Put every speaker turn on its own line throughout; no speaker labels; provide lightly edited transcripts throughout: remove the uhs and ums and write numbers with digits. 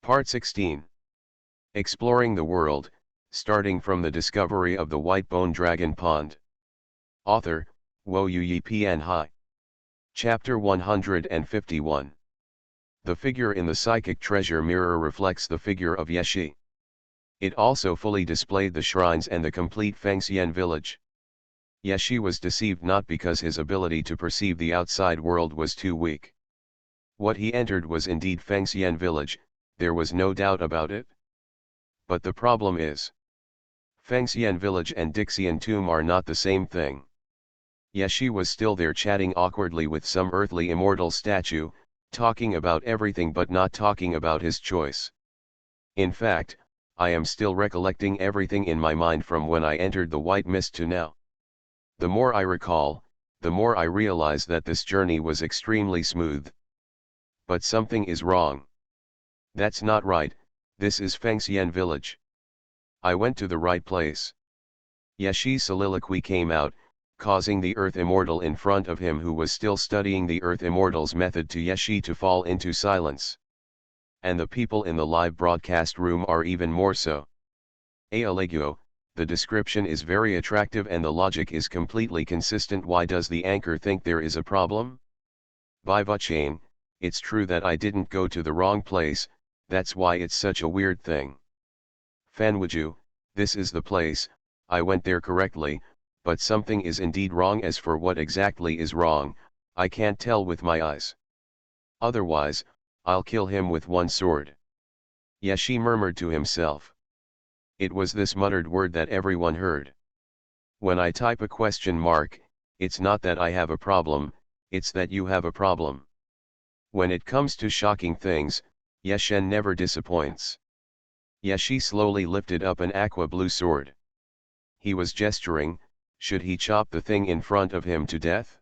Part 16. Exploring the World, starting from the discovery of the White Bone Dragon Pond. Author, Wo Yi Pian Hai. Chapter 151. The figure in the psychic treasure mirror reflects the figure of Yeshi. It also fully displayed the shrines and the complete Fengxian village. Yeshi was deceived not because his ability to perceive the outside world was too weak. What he entered was indeed Fengxian village, there was no doubt about it. But the problem is, Fengxian village and Dixian tomb are not the same thing. Yeshi was still there chatting awkwardly with some earthly immortal statue, talking about everything but not talking about his choice. In fact, I am still recollecting everything in my mind from when I entered the white mist to now. The more I recall, the more I realize that this journey was extremely smooth. But something is wrong. That's not right, this is Fengxian village. I went to the right place. Yeshi's soliloquy came out, causing the Earth Immortal in front of him who was still studying the Earth Immortal's method to Yeshi to fall into silence. And the people in the live broadcast room are even more so. Aleguo, the description is very attractive and the logic is completely consistent. Why does the anchor think there is a problem? By Vuchain, it's true that I didn't go to the wrong place, that's why it's such a weird thing. Fanwiju, this is the place, I went there correctly, but something is indeed wrong. As for what exactly is wrong, I can't tell with my eyes. Otherwise, I'll kill him with one sword. Yeshi murmured to himself. It was this muttered word that everyone heard. When I type a question mark, it's not that I have a problem, it's that you have a problem. When it comes to shocking things, Yeshen never disappoints. Yeshi slowly lifted up an aqua blue sword. He was gesturing, should he chop the thing in front of him to death?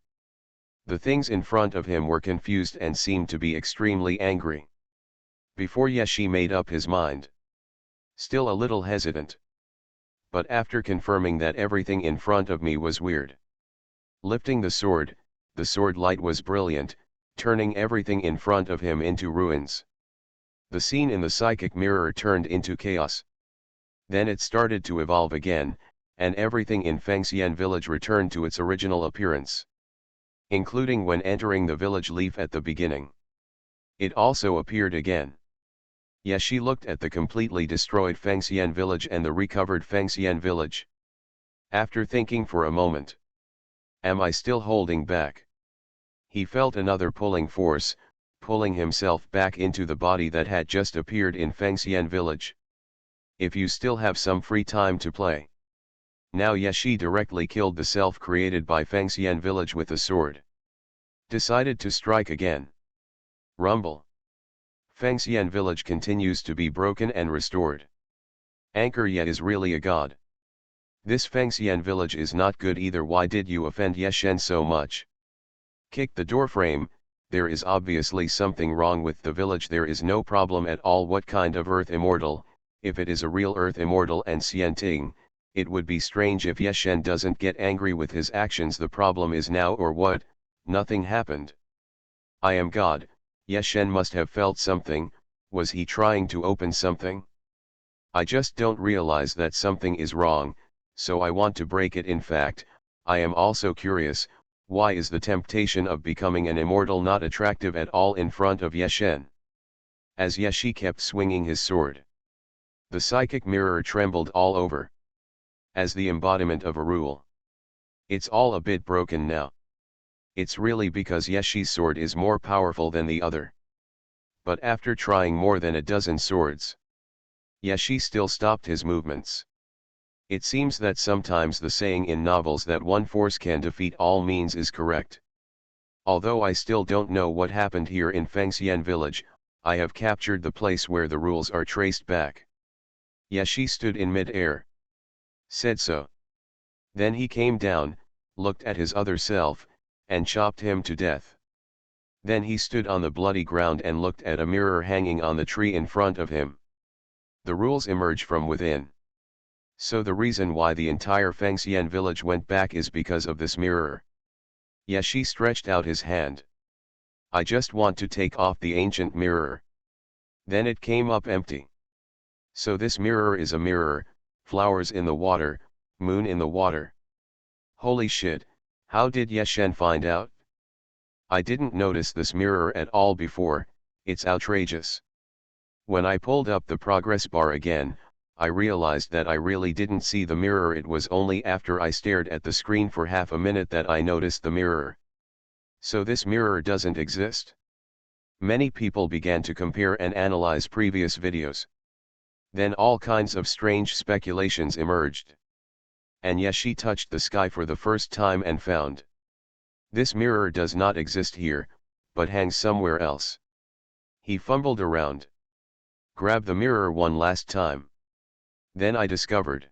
The things in front of him were confused and seemed to be extremely angry. Before Yeshi made up his mind. Still a little hesitant. But after confirming that everything in front of me was weird. Lifting the sword light was brilliant, turning everything in front of him into ruins. The scene in the psychic mirror turned into chaos. Then it started to evolve again, and everything in Fengxian village returned to its original appearance. Including when entering the village leaf at the beginning. It also appeared again. Yeshi looked at the completely destroyed Fengxian village and the recovered Fengxian village. After thinking for a moment. Am I still holding back? He felt another pulling force, pulling himself back into the body that had just appeared in Fengxian village. If you still have some free time to play. Now Yeshi directly killed the self created by Fengxian village with a sword. Decided to strike again. Rumble. Fengxian village continues to be broken and restored. Anchor Ye is really a god. This Fengxian village is not good either. Why did you offend Yeshen so much? Kick the doorframe, there is obviously something wrong with the village. There is no problem at all. What kind of Earth Immortal? If it is a real Earth Immortal and Xianting, it would be strange if Yeshen doesn't get angry with his actions. The problem is now or what? Nothing happened. I am God, Yeshen must have felt something. Was he trying to open something? I just don't realize that something is wrong, so I want to break it. In fact, I am also curious, why is the temptation of becoming an immortal not attractive at all in front of Yeshen? As Yeshi kept swinging his sword, the psychic mirror trembled all over. As the embodiment of a rule. It's all a bit broken now. It's really because Yeshi's sword is more powerful than the other. But after trying more than a dozen swords, Yeshi still stopped his movements. It seems that sometimes the saying in novels that one force can defeat all means is correct. Although I still don't know what happened here in Fengxian village, I have captured the place where the rules are traced back. Yeshi stood in mid-air. Said so. Then he came down, looked at his other self, and chopped him to death. Then he stood on the bloody ground and looked at a mirror hanging on the tree in front of him. The rules emerge from within. So the reason why the entire Fengxian village went back is because of this mirror. Yeshi stretched out his hand. I just want to take off the ancient mirror. Then it came up empty. So this mirror is a mirror, flowers in the water, moon in the water. Holy shit, how did Yeshen find out? I didn't notice this mirror at all before, it's outrageous. When I pulled up the progress bar again, I realized that I really didn't see the mirror. It was only after I stared at the screen for half a minute that I noticed the mirror. So this mirror doesn't exist? Many people began to compare and analyze previous videos. Then all kinds of strange speculations emerged. And Yeshi touched the sky for the first time and found. This mirror does not exist here, but hangs somewhere else. He fumbled around. Grabbed the mirror one last time. Then I discovered.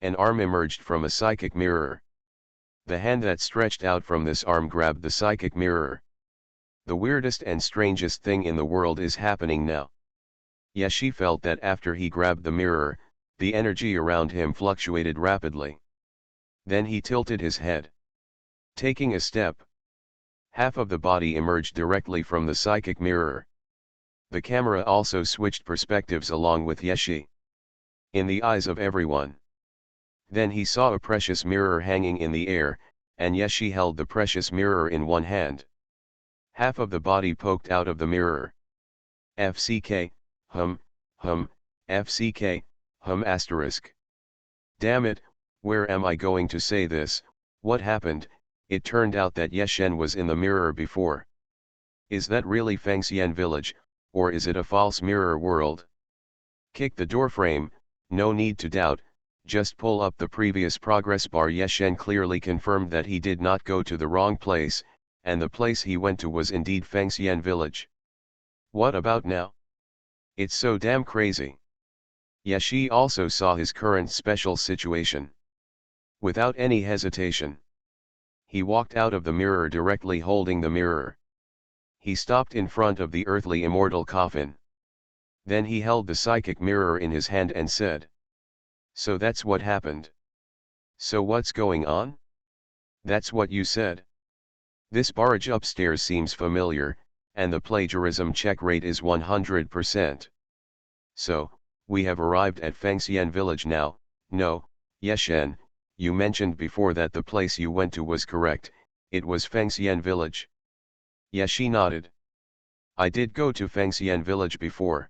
An arm emerged from a psychic mirror. The hand that stretched out from this arm grabbed the psychic mirror. The weirdest and strangest thing in the world is happening now. Yeshi felt that after he grabbed the mirror, the energy around him fluctuated rapidly. Then he tilted his head. Taking a step. Half of the body emerged directly from the psychic mirror. The camera also switched perspectives along with Yeshi. In the eyes of everyone. Then he saw a precious mirror hanging in the air, and Yeshi held the precious mirror in one hand. Half of the body poked out of the mirror. FCK, FCK, asterisk. Damn it, where am I going to say this? What happened? It turned out that Yeshen was in the mirror before. Is that really Fengxian village, or is it a false mirror world? Kick the doorframe, no need to doubt, just pull up the previous progress bar. Yeshen clearly confirmed that he did not go to the wrong place, and the place he went to was indeed Fengxian village. What about now? It's so damn crazy. Yeshi also saw his current special situation. Without any hesitation. He walked out of the mirror directly holding the mirror. He stopped in front of the earthly immortal coffin. Then he held the psychic mirror in his hand and said. So that's what happened. So what's going on? That's what you said. This barrage upstairs seems familiar, and the plagiarism check rate is 100%. So, we have arrived at Fengxian village now. No, Yeshen, you mentioned before that the place you went to was correct, it was Fengxian village. Yeshi nodded. I did go to Fengxian village before.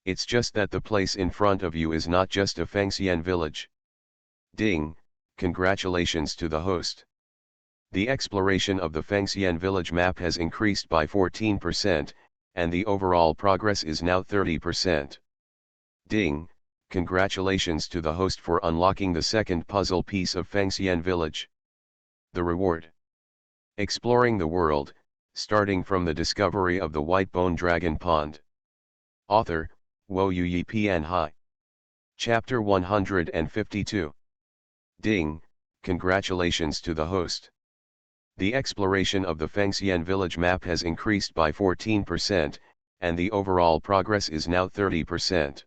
It's just that the place in front of you is not just a Fengxian village. Ding, congratulations to the host. The exploration of the Fengxian village map has increased by 14%, and the overall progress is now 30%. Ding, congratulations to the host for unlocking the second puzzle piece of Fengxian village. The reward. Exploring the world, starting from the discovery of the white bone dragon pond. Author, Wo Yi Pian Hai. Chapter 152. Ding, congratulations to the host. The exploration of the Fengxian village map has increased by 14%, and the overall progress is now 30%.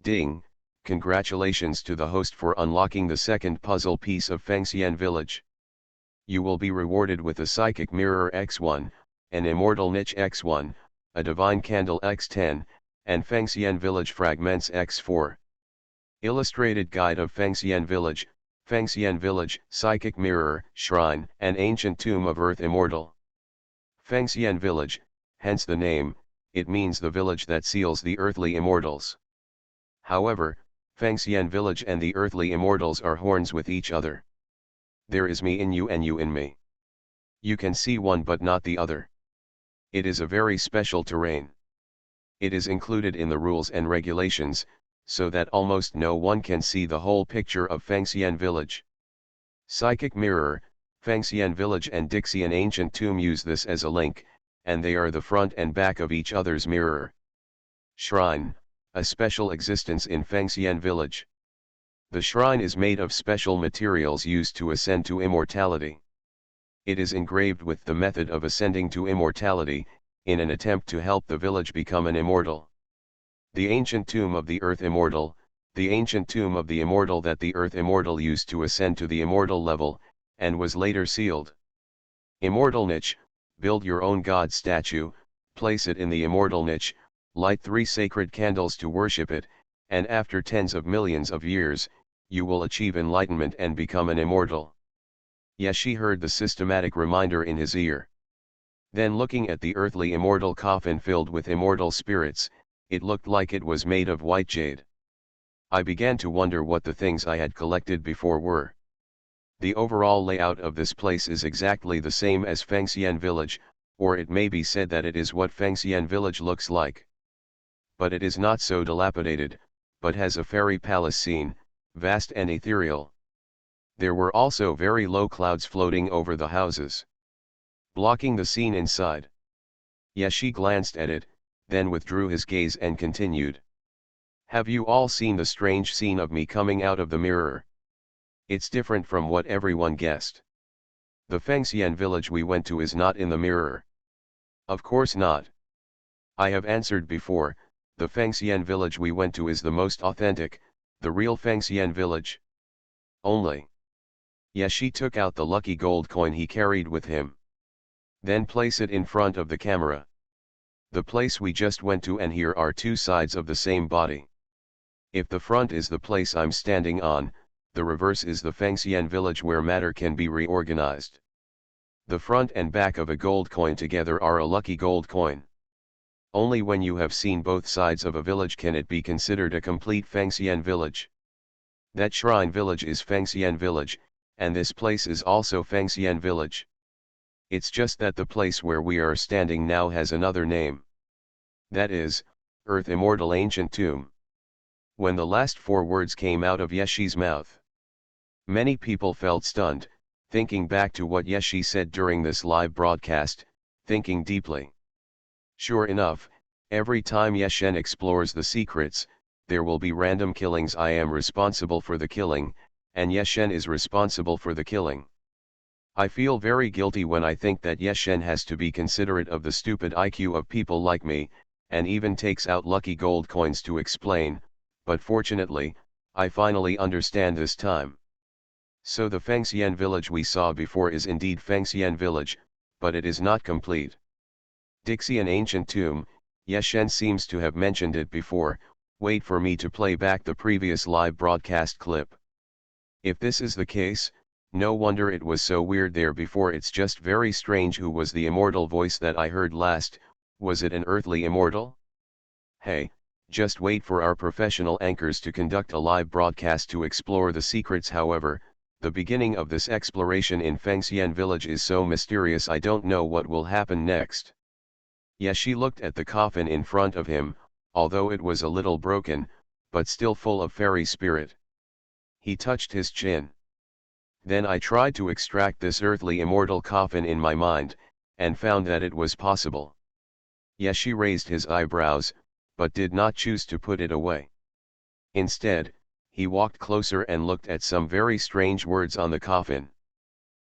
Ding, congratulations to the host for unlocking the second puzzle piece of Fengxian village. You will be rewarded with a psychic mirror X1, an immortal niche X1, a divine candle X10, and Fengxian village fragments X4. Illustrated Guide of Fengxian Village, Psychic Mirror, Shrine, and Ancient Tomb of Earth Immortal. Fengxian Village, hence the name, it means the village that seals the earthly immortals. However, Fengxian Village and the earthly immortals are horns with each other. There is me in you and you in me. You can see one but not the other. It is a very special terrain. It is included in the rules and regulations, so that almost no one can see the whole picture of Fengxian Village. Psychic Mirror, Fengxian Village and Dixian Ancient Tomb use this as a link, and they are the front and back of each other's mirror. Shrine, a special existence in Fengxian Village. The shrine is made of special materials used to ascend to immortality. It is engraved with the method of ascending to immortality, in an attempt to help the village become an immortal. The ancient tomb of the earth immortal, the ancient tomb of the immortal that the earth immortal used to ascend to the immortal level, and was later sealed. Immortal niche, build your own god statue, place it in the immortal niche, light 3 sacred candles to worship it, and after tens of millions of years, you will achieve enlightenment and become an immortal. Yashi heard the systematic reminder in his ear. Then looking at the earthly immortal coffin filled with immortal spirits, it looked like it was made of white jade. I began to wonder what the things I had collected before were. The overall layout of this place is exactly the same as Fengxian village, or it may be said that it is what Fengxian village looks like. But it is not so dilapidated, but has a fairy palace scene, vast and ethereal. There were also very low clouds floating over the houses, blocking the scene inside. Yashi glanced at it, then withdrew his gaze and continued. Have you all seen the strange scene of me coming out of the mirror? It's different from what everyone guessed. The Fengxian village we went to is not in the mirror. Of course not. I have answered before, the Fengxian village we went to is the most authentic, the real Fengxian village. Only. Yashi took out the lucky gold coin he carried with him. Then place it in front of the camera. The place we just went to, and here are two sides of the same body. If the front is the place I'm standing on, the reverse is the Fengxian village where matter can be reorganized. The front and back of a gold coin together are a lucky gold coin. Only when you have seen both sides of a village can it be considered a complete Fengxian village. That shrine village is Fengxian village, and this place is also Fengxian village. It's just that the place where we are standing now has another name. That is, Earth Immortal Ancient Tomb. When the last 4 words came out of Yeshi's mouth, many people felt stunned, thinking back to what Yeshi said during this live broadcast, thinking deeply. Sure enough, every time Yeshen explores the secrets, there will be random killings. I am responsible for the killing, and Yeshen is responsible for the killing. I feel very guilty when I think that Yeshen has to be considerate of the stupid IQ of people like me, and even takes out lucky gold coins to explain, but fortunately, I finally understand this time. So the Fengxian village we saw before is indeed Fengxian village, but it is not complete. Dixian Ancient Tomb, Yeshen seems to have mentioned it before. Wait for me to play back the previous live broadcast clip. If this is the case, no wonder it was so weird there before. It's just very strange. Who was the immortal voice that I heard last? Was it an earthly immortal? Hey, just wait for our professional anchors to conduct a live broadcast to explore the secrets. However, the beginning of this exploration in Fengxian village is so mysterious. I don't know what will happen next. Yashi looked at the coffin in front of him, although it was a little broken, but still full of fairy spirit. He touched his chin. Then I tried to extract this earthly immortal coffin in my mind, and found that it was possible. Yashi raised his eyebrows, but did not choose to put it away. Instead, he walked closer and looked at some very strange words on the coffin.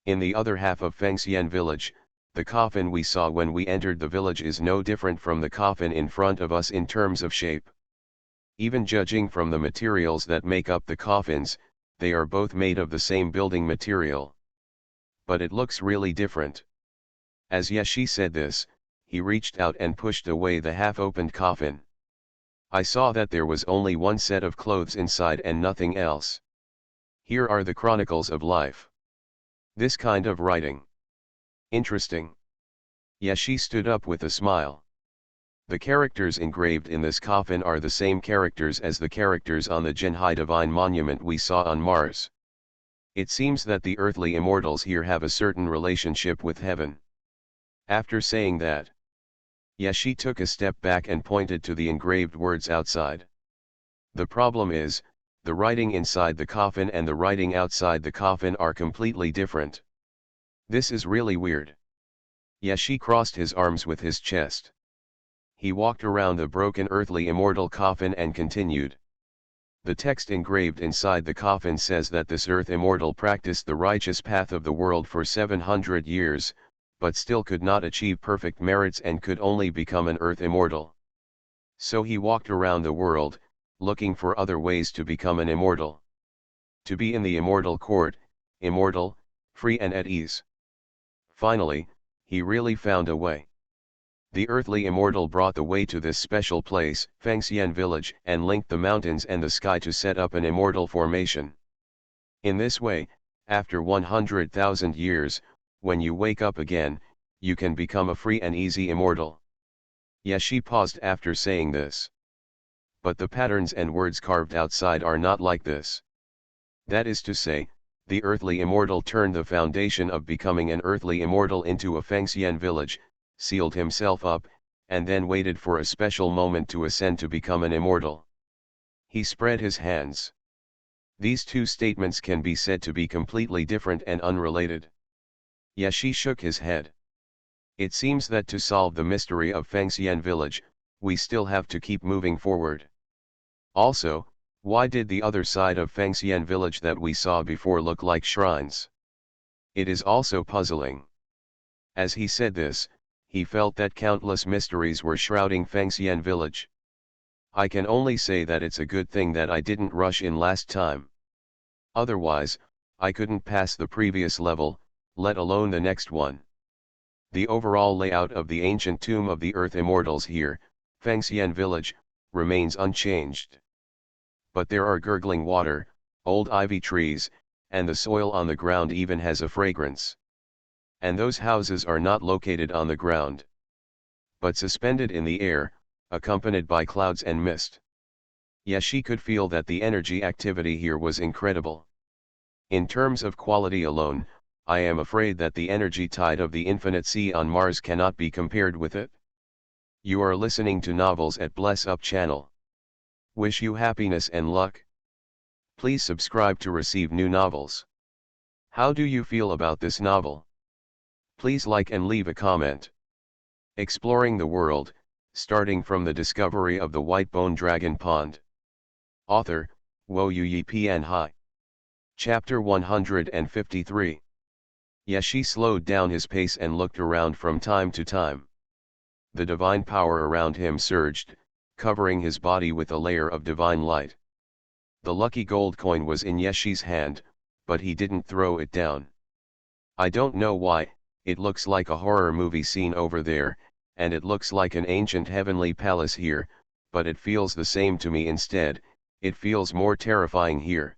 In the other half of Fengxian village, the coffin we saw when we entered the village is no different from the coffin in front of us in terms of shape. Even judging from the materials that make up the coffins, they are both made of the same building material. But it looks really different. As Yashi said this, he reached out and pushed away the half-opened coffin. I saw that there was only one set of clothes inside and nothing else. Here are the chronicles of life. This kind of writing. Interesting. Yashi stood up with a smile. The characters engraved in this coffin are the same characters as the characters on the Jinhai Divine Monument we saw on Mars. It seems that the earthly immortals here have a certain relationship with heaven. After saying that, Yashi took a step back and pointed to the engraved words outside. The problem is, the writing inside the coffin and the writing outside the coffin are completely different. This is really weird. Yashi crossed his arms with his chest. He walked around the broken earthly immortal coffin and continued. The text engraved inside the coffin says that this earth immortal practiced the righteous path of the world for 700 years, but still could not achieve perfect merits and could only become an earth immortal. So he walked around the world, looking for other ways to become an immortal. To be in the immortal court, immortal, free and at ease. Finally, he really found a way. The earthly immortal brought the way to this special place, Fengxian village, and linked the mountains and the sky to set up an immortal formation. In this way, after 100,000 years, when you wake up again, you can become a free and easy immortal. Yeshi paused after saying this. But the patterns and words carved outside are not like this. That is to say, the earthly immortal turned the foundation of becoming an earthly immortal into a Fengxian village, sealed himself up, and then waited for a special moment to ascend to become an immortal. He spread his hands. These two statements can be said to be completely different and unrelated. Yeshi shook his head. It seems that to solve the mystery of Fengxian village, we still have to keep moving forward. Also, why did the other side of Fengxian village that we saw before look like shrines? It is also puzzling. As he said this, he felt that countless mysteries were shrouding Fengxian village. I can only say that it's a good thing that I didn't rush in last time. Otherwise, I couldn't pass the previous level, let alone the next one. The overall layout of the ancient tomb of the Earth Immortals here, Fengxian village, remains unchanged. But there are gurgling water, old ivy trees, and the soil on the ground even has a fragrance. And those houses are not located on the ground, but suspended in the air, accompanied by clouds and mist. Yeshi could feel that the energy activity here was incredible. In terms of quality alone, I am afraid that the energy tide of the infinite sea on Mars cannot be compared with it. You are listening to Novels at Bless Up channel. Wish you happiness and luck. Please subscribe to receive new novels. How do you feel about this novel? Please like and leave a comment. Exploring the world, starting from the discovery of the white bone dragon pond. Author, Xuanhuan Pianhai. Chapter 153. Yeshi slowed down his pace and looked around from time to time. The divine power around him surged, covering his body with a layer of divine light. The lucky gold coin was in Yeshi's hand, but he didn't throw it down. I don't know why, it looks like a horror movie scene over there, and it looks like an ancient heavenly palace here, but it feels the same to me instead, it feels more terrifying here.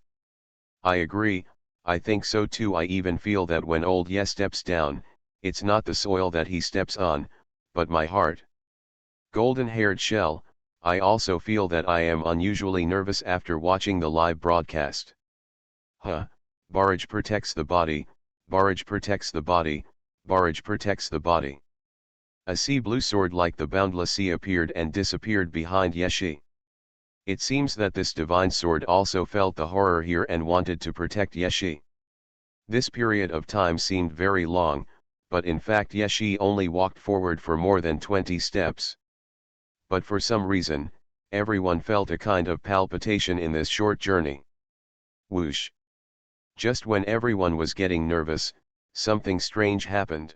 I agree, I think so too. I even feel that when old Ye steps down, it's not the soil that he steps on, but my heart. Golden-haired shell, I also feel that I am unusually nervous after watching the live broadcast. Barrage protects the body, barrage protects the body, barrage protects the body. A sea blue sword like the boundless sea appeared and disappeared behind Yeshi. It seems that this divine sword also felt the horror here and wanted to protect Yeshi. This period of time seemed very long, but in fact Yeshi only walked forward for more than 20 steps. But for some reason, everyone felt a kind of palpitation in this short journey. Whoosh! Just when everyone was getting nervous, something strange happened.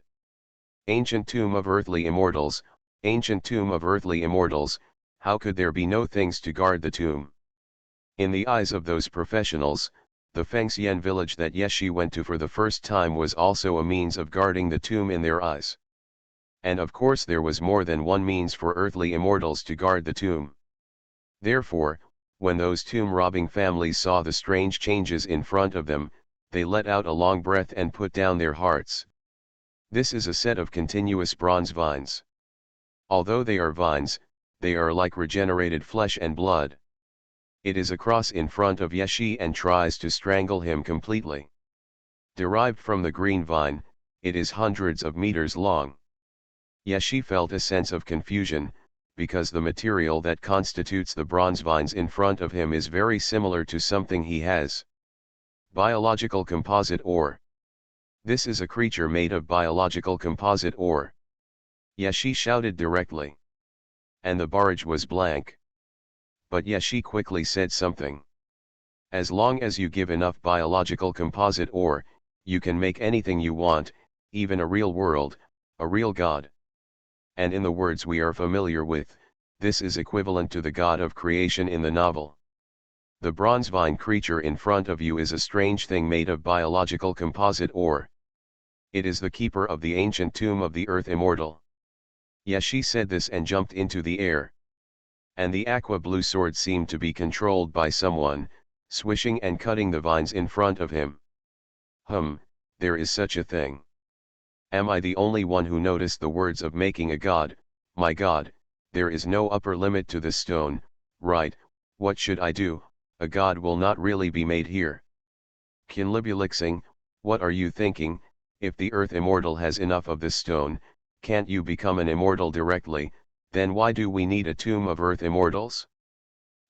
Ancient tomb of earthly immortals, ancient tomb of earthly immortals, how could there be no things to guard the tomb? In the eyes of those professionals, the Fengxian village that Yeshi went to for the first time was also a means of guarding the tomb in their eyes. And of course there was more than one means for earthly immortals to guard the tomb. Therefore, when those tomb-robbing families saw the strange changes in front of them, they let out a long breath and put down their hearts. This is a set of continuous bronze vines. Although they are vines, they are like regenerated flesh and blood. It is a cross in front of Yeshi and tries to strangle him completely. Derived from the green vine, it is hundreds of meters long. Yeshi felt a sense of confusion, because the material that constitutes the bronze vines in front of him is very similar to something he has. Biological composite ore. This is a creature made of biological composite ore. Yeshi shouted directly. And the barrage was blank. But Yeshi quickly said something. As long as you give enough biological composite ore, you can make anything you want, even a real world, a real god. And in the words we are familiar with, this is equivalent to the god of creation in the novel. The bronze vine creature in front of you is a strange thing made of biological composite ore. It is the keeper of the ancient tomb of the earth immortal. Yashi said this and jumped into the air. And the aqua blue sword seemed to be controlled by someone, swishing and cutting the vines in front of him. There is such a thing. Am I the only one who noticed the words of making a god? My god, there is no upper limit to this stone, right? What should I do? A god will not really be made here. Kinlibulixing, what are you thinking? If the earth immortal has enough of this stone, can't you become an immortal directly? Then why do we need a tomb of earth immortals?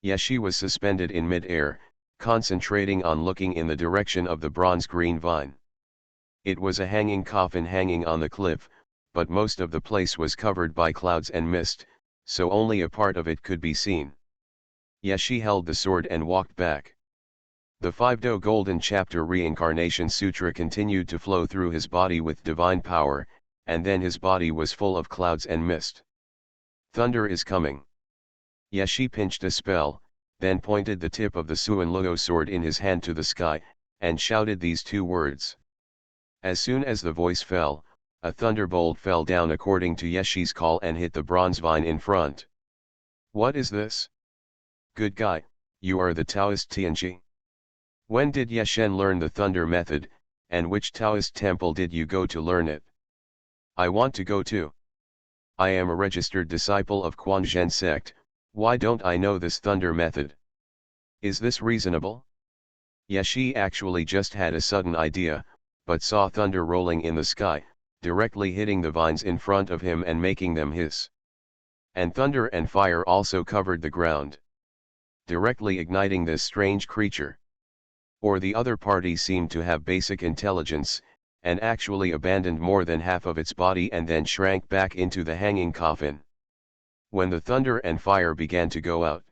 Yashi was suspended in mid-air, concentrating on looking in the direction of the bronze-green vine. It was a hanging coffin hanging on the cliff, but most of the place was covered by clouds and mist, so only a part of it could be seen. Yashi held the sword and walked back. The 5th Golden Chapter Reincarnation Sutra continued to flow through his body with divine power, and then his body was full of clouds and mist. Thunder is coming. Yashi pinched a spell, then pointed the tip of the Xuanhuan sword in his hand to the sky, and shouted these 2 words. As soon as the voice fell, a thunderbolt fell down according to Yashi's call and hit the bronze vine in front. What is this? Good guy, you are the Taoist Tianji. When did Yeshen learn the thunder method, and which Taoist temple did you go to learn it? I want to go too. I am a registered disciple of Quanzhen sect, why don't I know this thunder method? Is this reasonable? Yashi actually just had a sudden idea, but saw thunder rolling in the sky, directly hitting the vines in front of him and making them hiss. And thunder and fire also covered the ground, directly igniting this strange creature. Or the other party seemed to have basic intelligence, and actually abandoned more than half of its body and then shrank back into the hanging coffin. When the thunder and fire began to go out,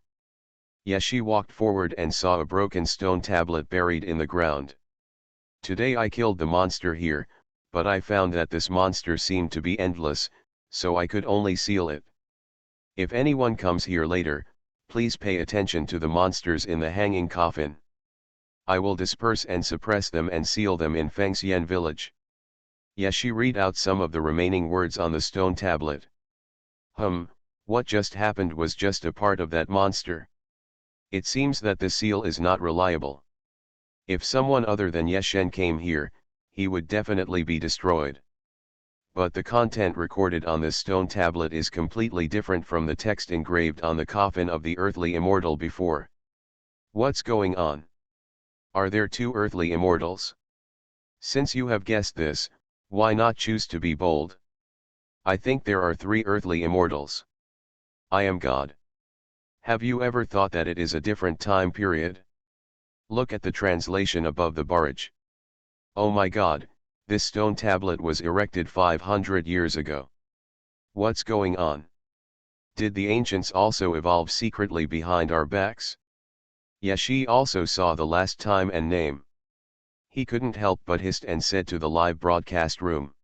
Yashi walked forward and saw a broken stone tablet buried in the ground. Today I killed the monster here, but I found that this monster seemed to be endless, so I could only seal it. If anyone comes here later, please pay attention to the monsters in the hanging coffin. I will disperse and suppress them and seal them in Fengxian village. Yashi read out some of the remaining words on the stone tablet. What just happened was just a part of that monster. It seems that the seal is not reliable. If someone other than Yeshen came here, he would definitely be destroyed. But the content recorded on this stone tablet is completely different from the text engraved on the coffin of the earthly immortal before. What's going on? Are there 2 earthly immortals? Since you have guessed this, why not choose to be bold? I think there are 3 earthly immortals. I am God. Have you ever thought that it is a different time period? Look at the translation above the barrage. Oh my God, this stone tablet was erected 500 years ago. What's going on? Did the ancients also evolve secretly behind our backs? Yashi also saw the last time and name. He couldn't help but hissed and said to the live broadcast room.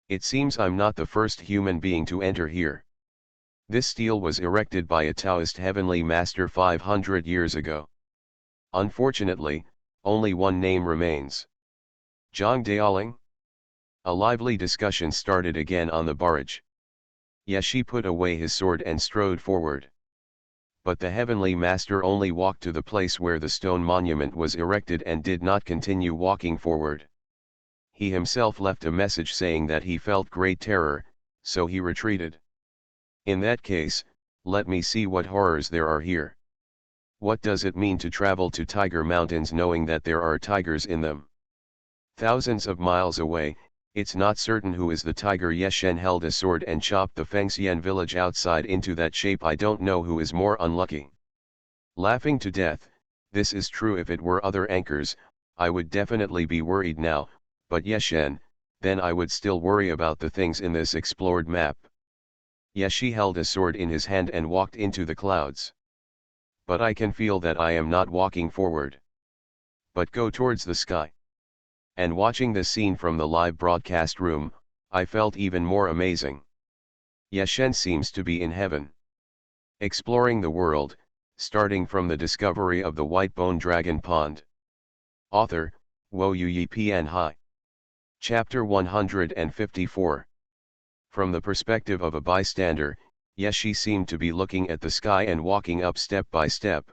It seems I'm not the first human being to enter here. This stele was erected by a Taoist heavenly master 500 years ago. Unfortunately, only one name remains. Zhang Daoling? A lively discussion started again on the barrage. Yashi put away his sword and strode forward. But the heavenly master only walked to the place where the stone monument was erected and did not continue walking forward. He himself left a message saying that he felt great terror, so he retreated. In that case, let me see what horrors there are here. What does it mean to travel to Tiger Mountains knowing that there are tigers in them? Thousands of miles away, it's not certain who is the tiger. Yeshen held a sword and chopped the Fengxian village outside into that shape. I don't know who is more unlucky. Laughing to death, this is true. If it were other anchors, I would definitely be worried now, but Yeshen, then I would still worry about the things in this explored map. Yashi held a sword in his hand and walked into the clouds. But I can feel that I am not walking forward, but go towards the sky. And watching this scene from the live broadcast room, I felt even more amazing. Yeshen seems to be in heaven. Exploring the world, starting from the discovery of the white bone dragon pond. Author, Wo Yu Yi Pian Hai. Chapter 154. From the perspective of a bystander, Yeshi seemed to be looking at the sky and walking up step by step.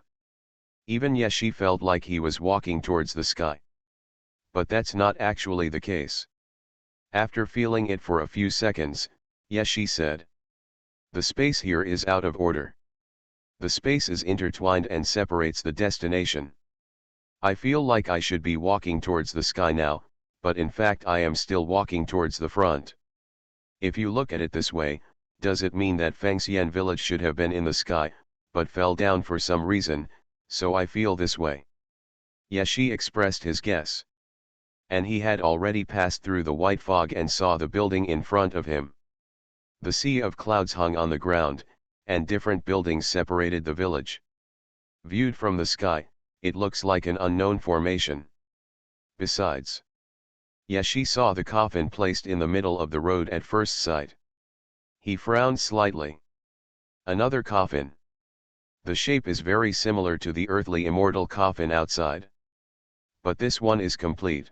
Even Yeshi felt like he was walking towards the sky. But that's not actually the case. After feeling it for a few seconds, Yeshi said, "The space here is out of order. The space is intertwined and separates the destination. I feel like I should be walking towards the sky now, but in fact I am still walking towards the front. If you look at it this way, does it mean that Fangxian village should have been in the sky, but fell down for some reason, so I feel this way?" Yeshi expressed his guess. And he had already passed through the white fog and saw the building in front of him. The sea of clouds hung on the ground, and different buildings separated the village. Viewed from the sky, it looks like an unknown formation. Besides, Yeshi saw the coffin placed in the middle of the road at first sight. He frowned slightly. Another coffin. The shape is very similar to the earthly immortal coffin outside. But this one is complete.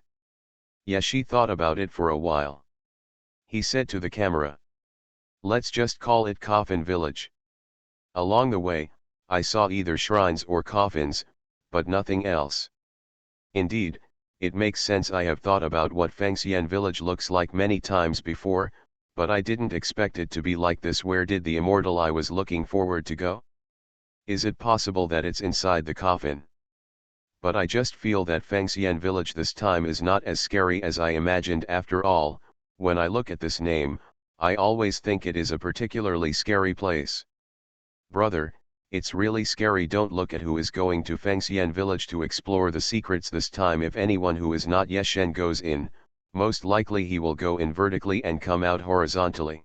Yeshi thought about it for a while. He said to the camera, "Let's just call it Coffin Village." Along the way, I saw either shrines or coffins, but nothing else. Indeed, it makes sense. I have thought about what Fangxian village looks like many times before, but I didn't expect it to be like this. Where did the immortal I was looking forward to go? Is it possible that it's inside the coffin? But I just feel that Fangxian village this time is not as scary as I imagined. After all, when I look at this name, I always think it is a particularly scary place. Brother, it's really scary. Don't look at who is going to Fangxian village to explore the secrets this time. If anyone who is not Yeshen goes in, most likely he will go in vertically and come out horizontally.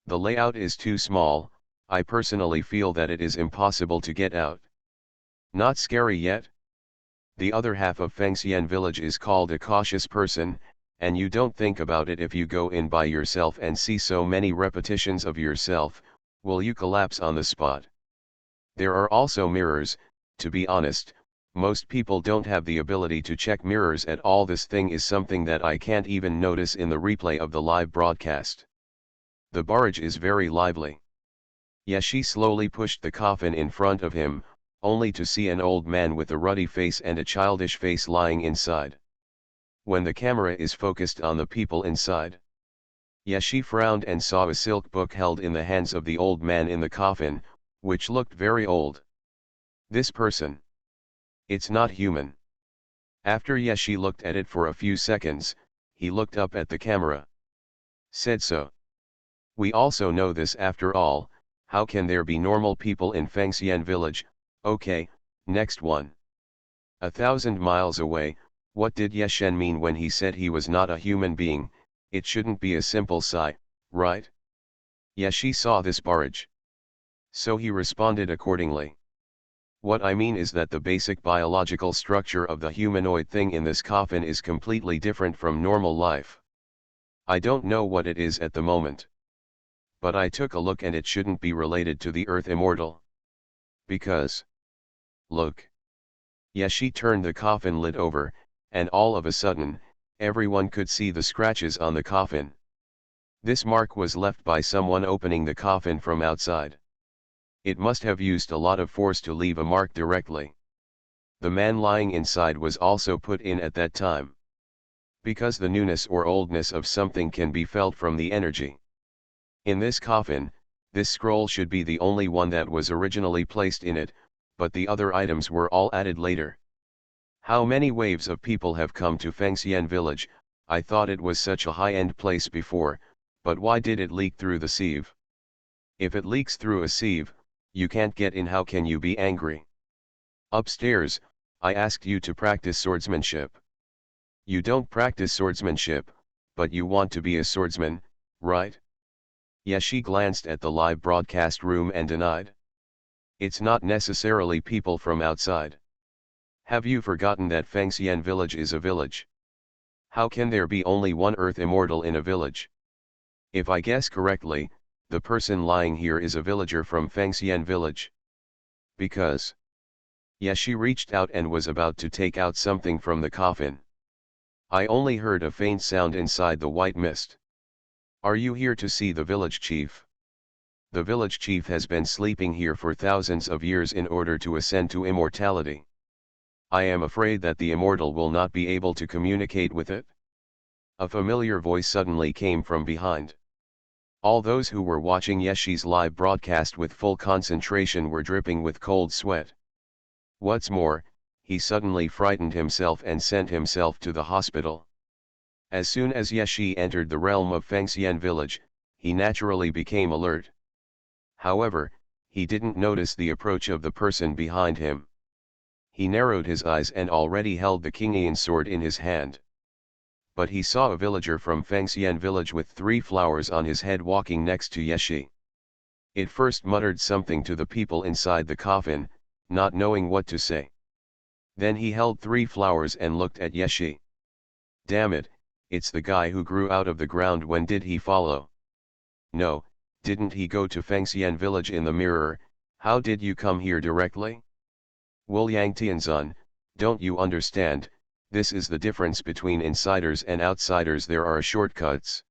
The layout is too small. I personally feel that it is impossible to get out. Not scary yet? The other half of Fangxian village is called a cautious person, and you don't think about it. If you go in by yourself and see so many repetitions of yourself, will you collapse on the spot? There are also mirrors. To be honest, most people don't have the ability to check mirrors at all. This thing is something that I can't even notice in the replay of the live broadcast. The barrage is very lively. Yeshi slowly pushed the coffin in front of him, only to see an old man with a ruddy face and a childish face lying inside. When the camera is focused on the people inside, Yeshi frowned and saw a silk book held in the hands of the old man in the coffin, which looked very old. This person. It's not human. After Yeshi looked at it for a few seconds, he looked up at the camera. Said so. We also know this. After all, how can there be normal people in Fangxian village? Okay, next one. 1,000 miles away, what did Yeshen mean when he said he was not a human being? It shouldn't be a simple Psi, right? Yeshi saw this barrage. So he responded accordingly. What I mean is that the basic biological structure of the humanoid thing in this coffin is completely different from normal life. I don't know what it is at the moment. But I took a look and it shouldn't be related to the Earth Immortal. Because, look. Yeshi turned the coffin lid over, and all of a sudden, everyone could see the scratches on the coffin. This mark was left by someone opening the coffin from outside. It must have used a lot of force to leave a mark directly. The man lying inside was also put in at that time. Because the newness or oldness of something can be felt from the energy. In this coffin, this scroll should be the only one that was originally placed in it, but the other items were all added later. How many waves of people have come to Fangxian village? I thought it was such a high-end place before, but why did it leak through the sieve? If it leaks through a sieve, you can't get in. How can you be angry? Upstairs, I asked you to practice swordsmanship. You don't practice swordsmanship, but you want to be a swordsman, right? Yeshi glanced at the live broadcast room and denied. It's not necessarily people from outside. Have you forgotten that Fangxian village is a village? How can there be only one Earth Immortal in a village? If I guess correctly, the person lying here is a villager from Fangxian village. Because Yeshi reached out and was about to take out something from the coffin. I only heard a faint sound inside the white mist. Are you here to see the village chief? The village chief has been sleeping here for thousands of years in order to ascend to immortality. I am afraid that the immortal will not be able to communicate with it. A familiar voice suddenly came from behind. All those who were watching Yeshi's live broadcast with full concentration were dripping with cold sweat. What's more, he suddenly frightened himself and sent himself to the hospital. As soon as Yeshi entered the realm of Fengxian village, he naturally became alert. However, he didn't notice the approach of the person behind him. He narrowed his eyes and already held the Kingian sword in his hand. But he saw a villager from Fengxian village with 3 flowers on his head walking next to Yeshi. It first muttered something to the people inside the coffin, not knowing what to say. Then he held 3 flowers and looked at Yeshi. Damn it, it's the guy who grew out of the ground. When did he follow? No, didn't he go to Fengxian village in the mirror? How did you come here directly? Wu Yang Tianzun, don't you understand? This is the difference between insiders and outsiders. There are shortcuts.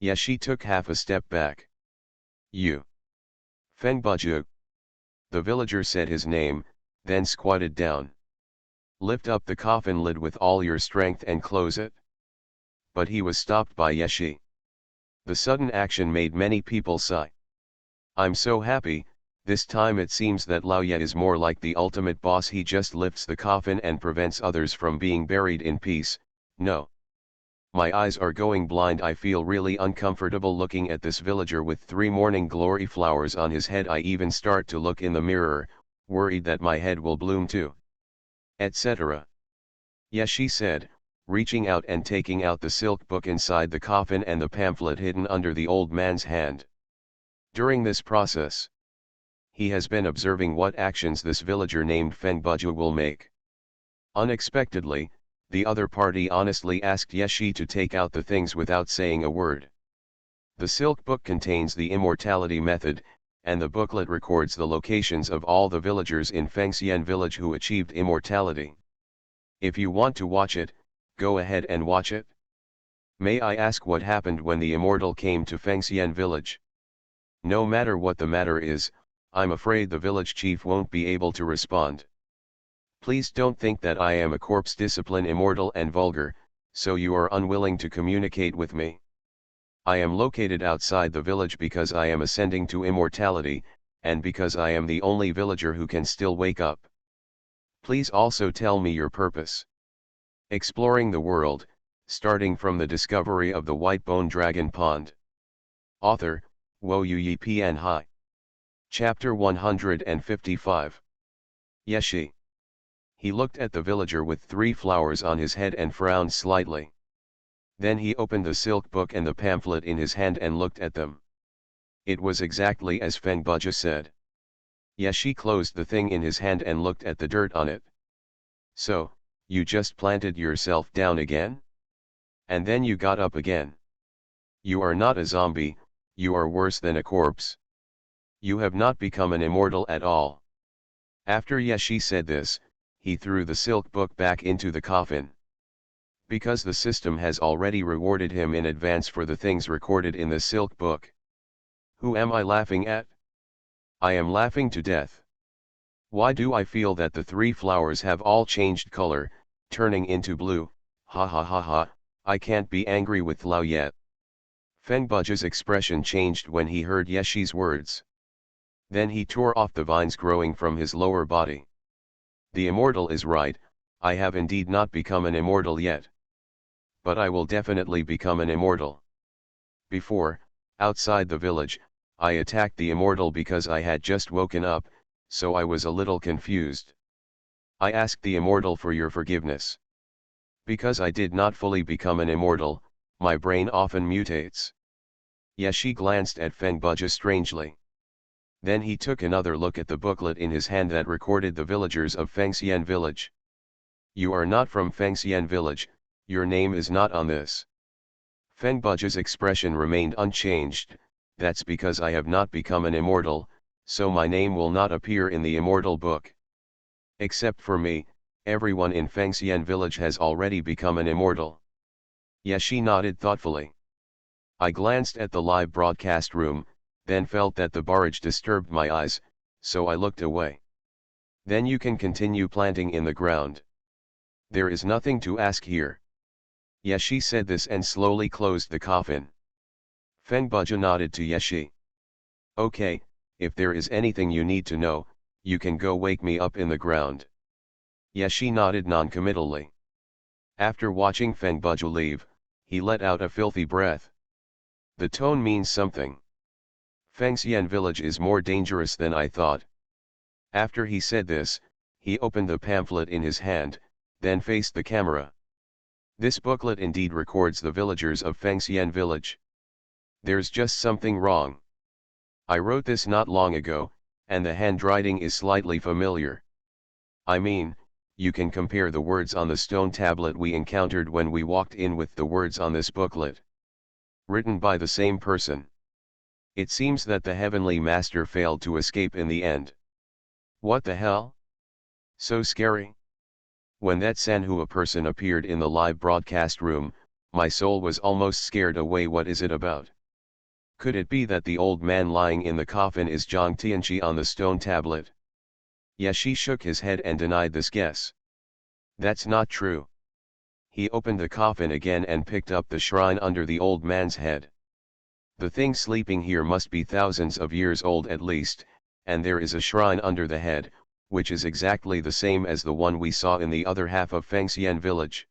Yeshi took half a step back. You. Feng Buju. The villager said his name, then squatted down. Lift up the coffin lid with all your strength and close it. But he was stopped by Yeshi. The sudden action made many people sigh. I'm so happy, this time it seems that Lao Ye is more like the ultimate boss. He just lifts the coffin and prevents others from being buried in peace. No. My eyes are going blind. I feel really uncomfortable looking at this villager with 3 morning glory flowers on his head. I even start to look in the mirror, worried that my head will bloom too. Etc. Yeshi said, reaching out and taking out the silk book inside the coffin and the pamphlet hidden under the old man's hand. During this process, he has been observing what actions this villager named Feng Buju will make. Unexpectedly, the other party honestly asked Yeshi to take out the things without saying a word. The silk book contains the immortality method, and the booklet records the locations of all the villagers in Fengxian village who achieved immortality. If you want to watch it, go ahead and watch it. May I ask what happened when the immortal came to Fengxian village? No matter what the matter is, I'm afraid the village chief won't be able to respond. Please don't think that I am a corpse discipline immortal and vulgar, so you are unwilling to communicate with me. I am located outside the village because I am ascending to immortality, and because I am the only villager who can still wake up. Please also tell me your purpose. Exploring the world, starting from the discovery of the white bone dragon pond. Author, Wo Yi Pian Hai. Chapter 155. Yeshi. He looked at the villager with 3 flowers on his head and frowned slightly. Then he opened the silk book and the pamphlet in his hand and looked at them. It was exactly as Feng Buju said. Yeshi closed the thing in his hand and looked at the dirt on it. So, you just planted yourself down again? And then you got up again. You are not a zombie, you are worse than a corpse. You have not become an immortal at all. After Yeshi said this, he threw the silk book back into the coffin. Because the system has already rewarded him in advance for the things recorded in the silk book. Who am I laughing at? I am laughing to death. Why do I feel that the 3 flowers have all changed color, turning into blue? Ha ha ha ha, I can't be angry with Lao yet. Feng Buju's expression changed when he heard Yeshi's words. Then he tore off the vines growing from his lower body. The immortal is right, I have indeed not become an immortal yet. But I will definitely become an immortal. Before, outside the village, I attacked the immortal because I had just woken up, so I was a little confused. I asked the immortal for your forgiveness. Because I did not fully become an immortal, my brain often mutates. Yeshi glanced at Feng Buju strangely. Then he took another look at the booklet in his hand that recorded the villagers of Fengxian village. You are not from Fengxian village, your name is not on this. Feng Buju's expression remained unchanged. That's because I have not become an immortal, so my name will not appear in the immortal book. Except for me, everyone in Fengxian village has already become an immortal. Yeshi nodded thoughtfully. I glanced at the live broadcast room, then felt that the barrage disturbed my eyes, so I looked away. Then you can continue planting in the ground. There is nothing to ask here. Yeshi said this and slowly closed the coffin. Feng Buja nodded to Yeshi. Okay, if there is anything you need to know, you can go wake me up in the ground. Yeshi nodded non-committally. After watching Feng Buja leave, he let out a filthy breath. The tone means something. Fengxian village is more dangerous than I thought. After he said this, he opened the pamphlet in his hand, then faced the camera. This booklet indeed records the villagers of Fengxian village. There's just something wrong. I wrote this not long ago, and the handwriting is slightly familiar. I mean, you can compare the words on the stone tablet we encountered when we walked in with the words on this booklet. Written by the same person. It seems that the Heavenly Master failed to escape in the end. What the hell? So scary. When that Xuanhuan person appeared in the live broadcast room, my soul was almost scared away. What is it about? Could it be that the old man lying in the coffin is Zhang Tianqi on the stone tablet? Yeshi shook his head and denied this guess. That's not true. He opened the coffin again and picked up the shrine under the old man's head. The thing sleeping here must be thousands of years old at least, and there is a shrine under the head, which is exactly the same as the one we saw in the other half of Fengxian village.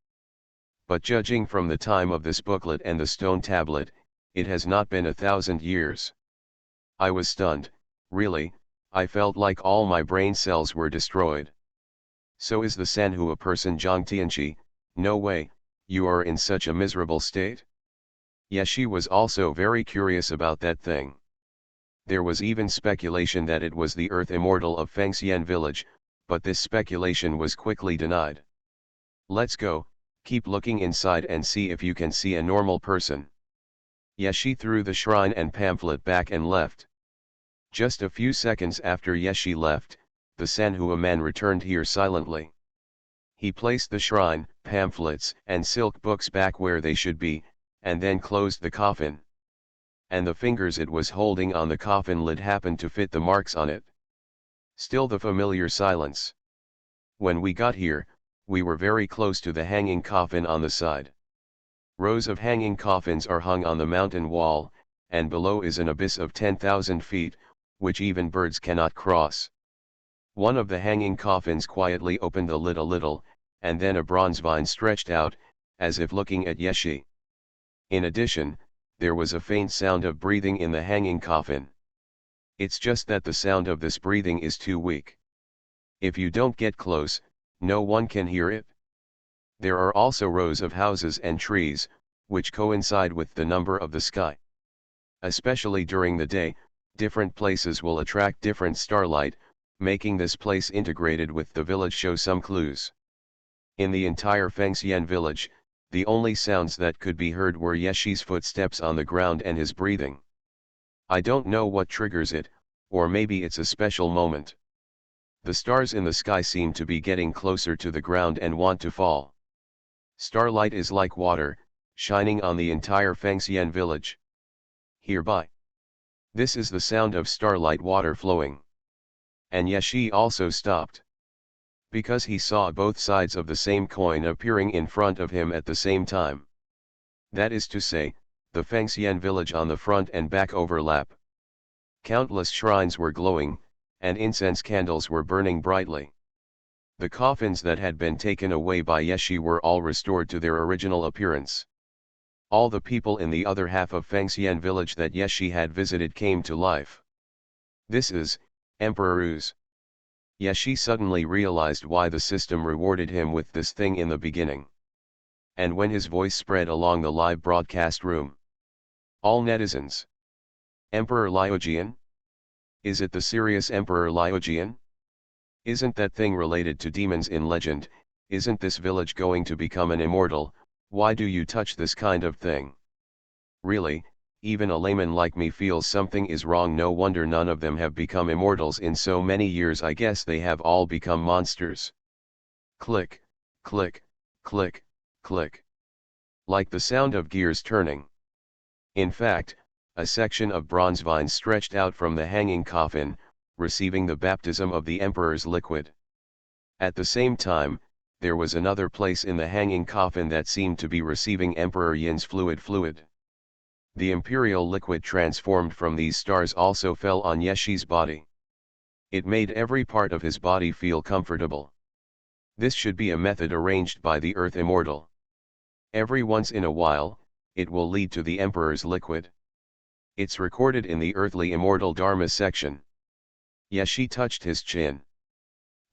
But judging from the time of this booklet and the stone tablet, it has not been 1,000 years. I was stunned, really, I felt like all my brain cells were destroyed. So is the Xuanhuan person Zhang Tianqi? No way, you are in such a miserable state? Yeshi was also very curious about that thing. There was even speculation that it was the Earth Immortal of Fengxian village, but this speculation was quickly denied. Let's go, keep looking inside and see if you can see a normal person. Yeshi threw the shrine and pamphlet back and left. Just a few seconds after Yeshi left, the Xuanhuan man returned here silently. He placed the shrine, pamphlets, and silk books back where they should be, and then closed the coffin. And the fingers it was holding on the coffin lid happened to fit the marks on it. Still the familiar silence. When we got here, we were very close to the hanging coffin on the side. Rows of hanging coffins are hung on the mountain wall, and below is an abyss of 10,000 feet, which even birds cannot cross. One of the hanging coffins quietly opened the lid a little, and then a bronze vine stretched out, as if looking at Yeshi. In addition, there was a faint sound of breathing in the hanging coffin. It's just that the sound of this breathing is too weak. If you don't get close, no one can hear it. There are also rows of houses and trees, which coincide with the number of the sky. Especially during the day, different places will attract different starlight, making this place integrated with the village show some clues. In the entire Fengxian village, the only sounds that could be heard were Yeshi's footsteps on the ground and his breathing. I don't know what triggers it, or maybe it's a special moment. The stars in the sky seem to be getting closer to the ground and want to fall. Starlight is like water, shining on the entire Fengxian village. Hereby. This is the sound of starlight water flowing. And Yeshi also stopped. Because he saw both sides of the same coin appearing in front of him at the same time. That is to say, the Fengxian village on the front and back overlap. Countless shrines were glowing, and incense candles were burning brightly. The coffins that had been taken away by Yeshi were all restored to their original appearance. All the people in the other half of Fengxian village that Yeshi had visited came to life. This is Emperor U's. Yeshi suddenly realized why the system rewarded him with this thing in the beginning. And when his voice spread along the live broadcast room. All netizens. Emperor Liojian? Is it the serious Emperor Liojian? Isn't that thing related to demons in legend? Isn't this village going to become an immortal? Why do you touch this kind of thing? Really, even a layman like me feels something is wrong. No wonder none of them have become immortals in so many years. I guess they have all become monsters. Click, click, click, click. Like the sound of gears turning. In fact, a section of bronze vines stretched out from the hanging coffin, receiving the baptism of the emperor's liquid. At the same time, there was another place in the hanging coffin that seemed to be receiving Emperor Yin's fluid. The imperial liquid transformed from these stars also fell on Yeshi's body. It made every part of his body feel comfortable. This should be a method arranged by the Earth Immortal. Every once in a while, it will lead to the Emperor's liquid. It's recorded in the Earthly Immortal Dharma section. Yeshi touched his chin.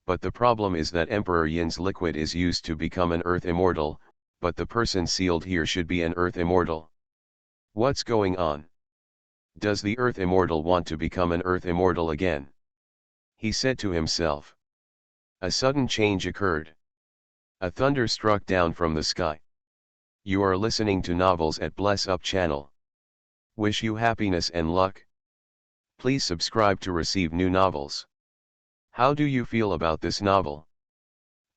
But the problem is that Emperor Yin's liquid is used to become an Earth Immortal, but the person sealed here should be an Earth Immortal. What's going on? Does the Earth Immortal want to become an Earth Immortal again? He said to himself. A sudden change occurred. A thunder struck down from the sky. You are listening to novels at Bless Up channel. Wish you happiness and luck. Please subscribe to receive new novels. How do you feel about this novel?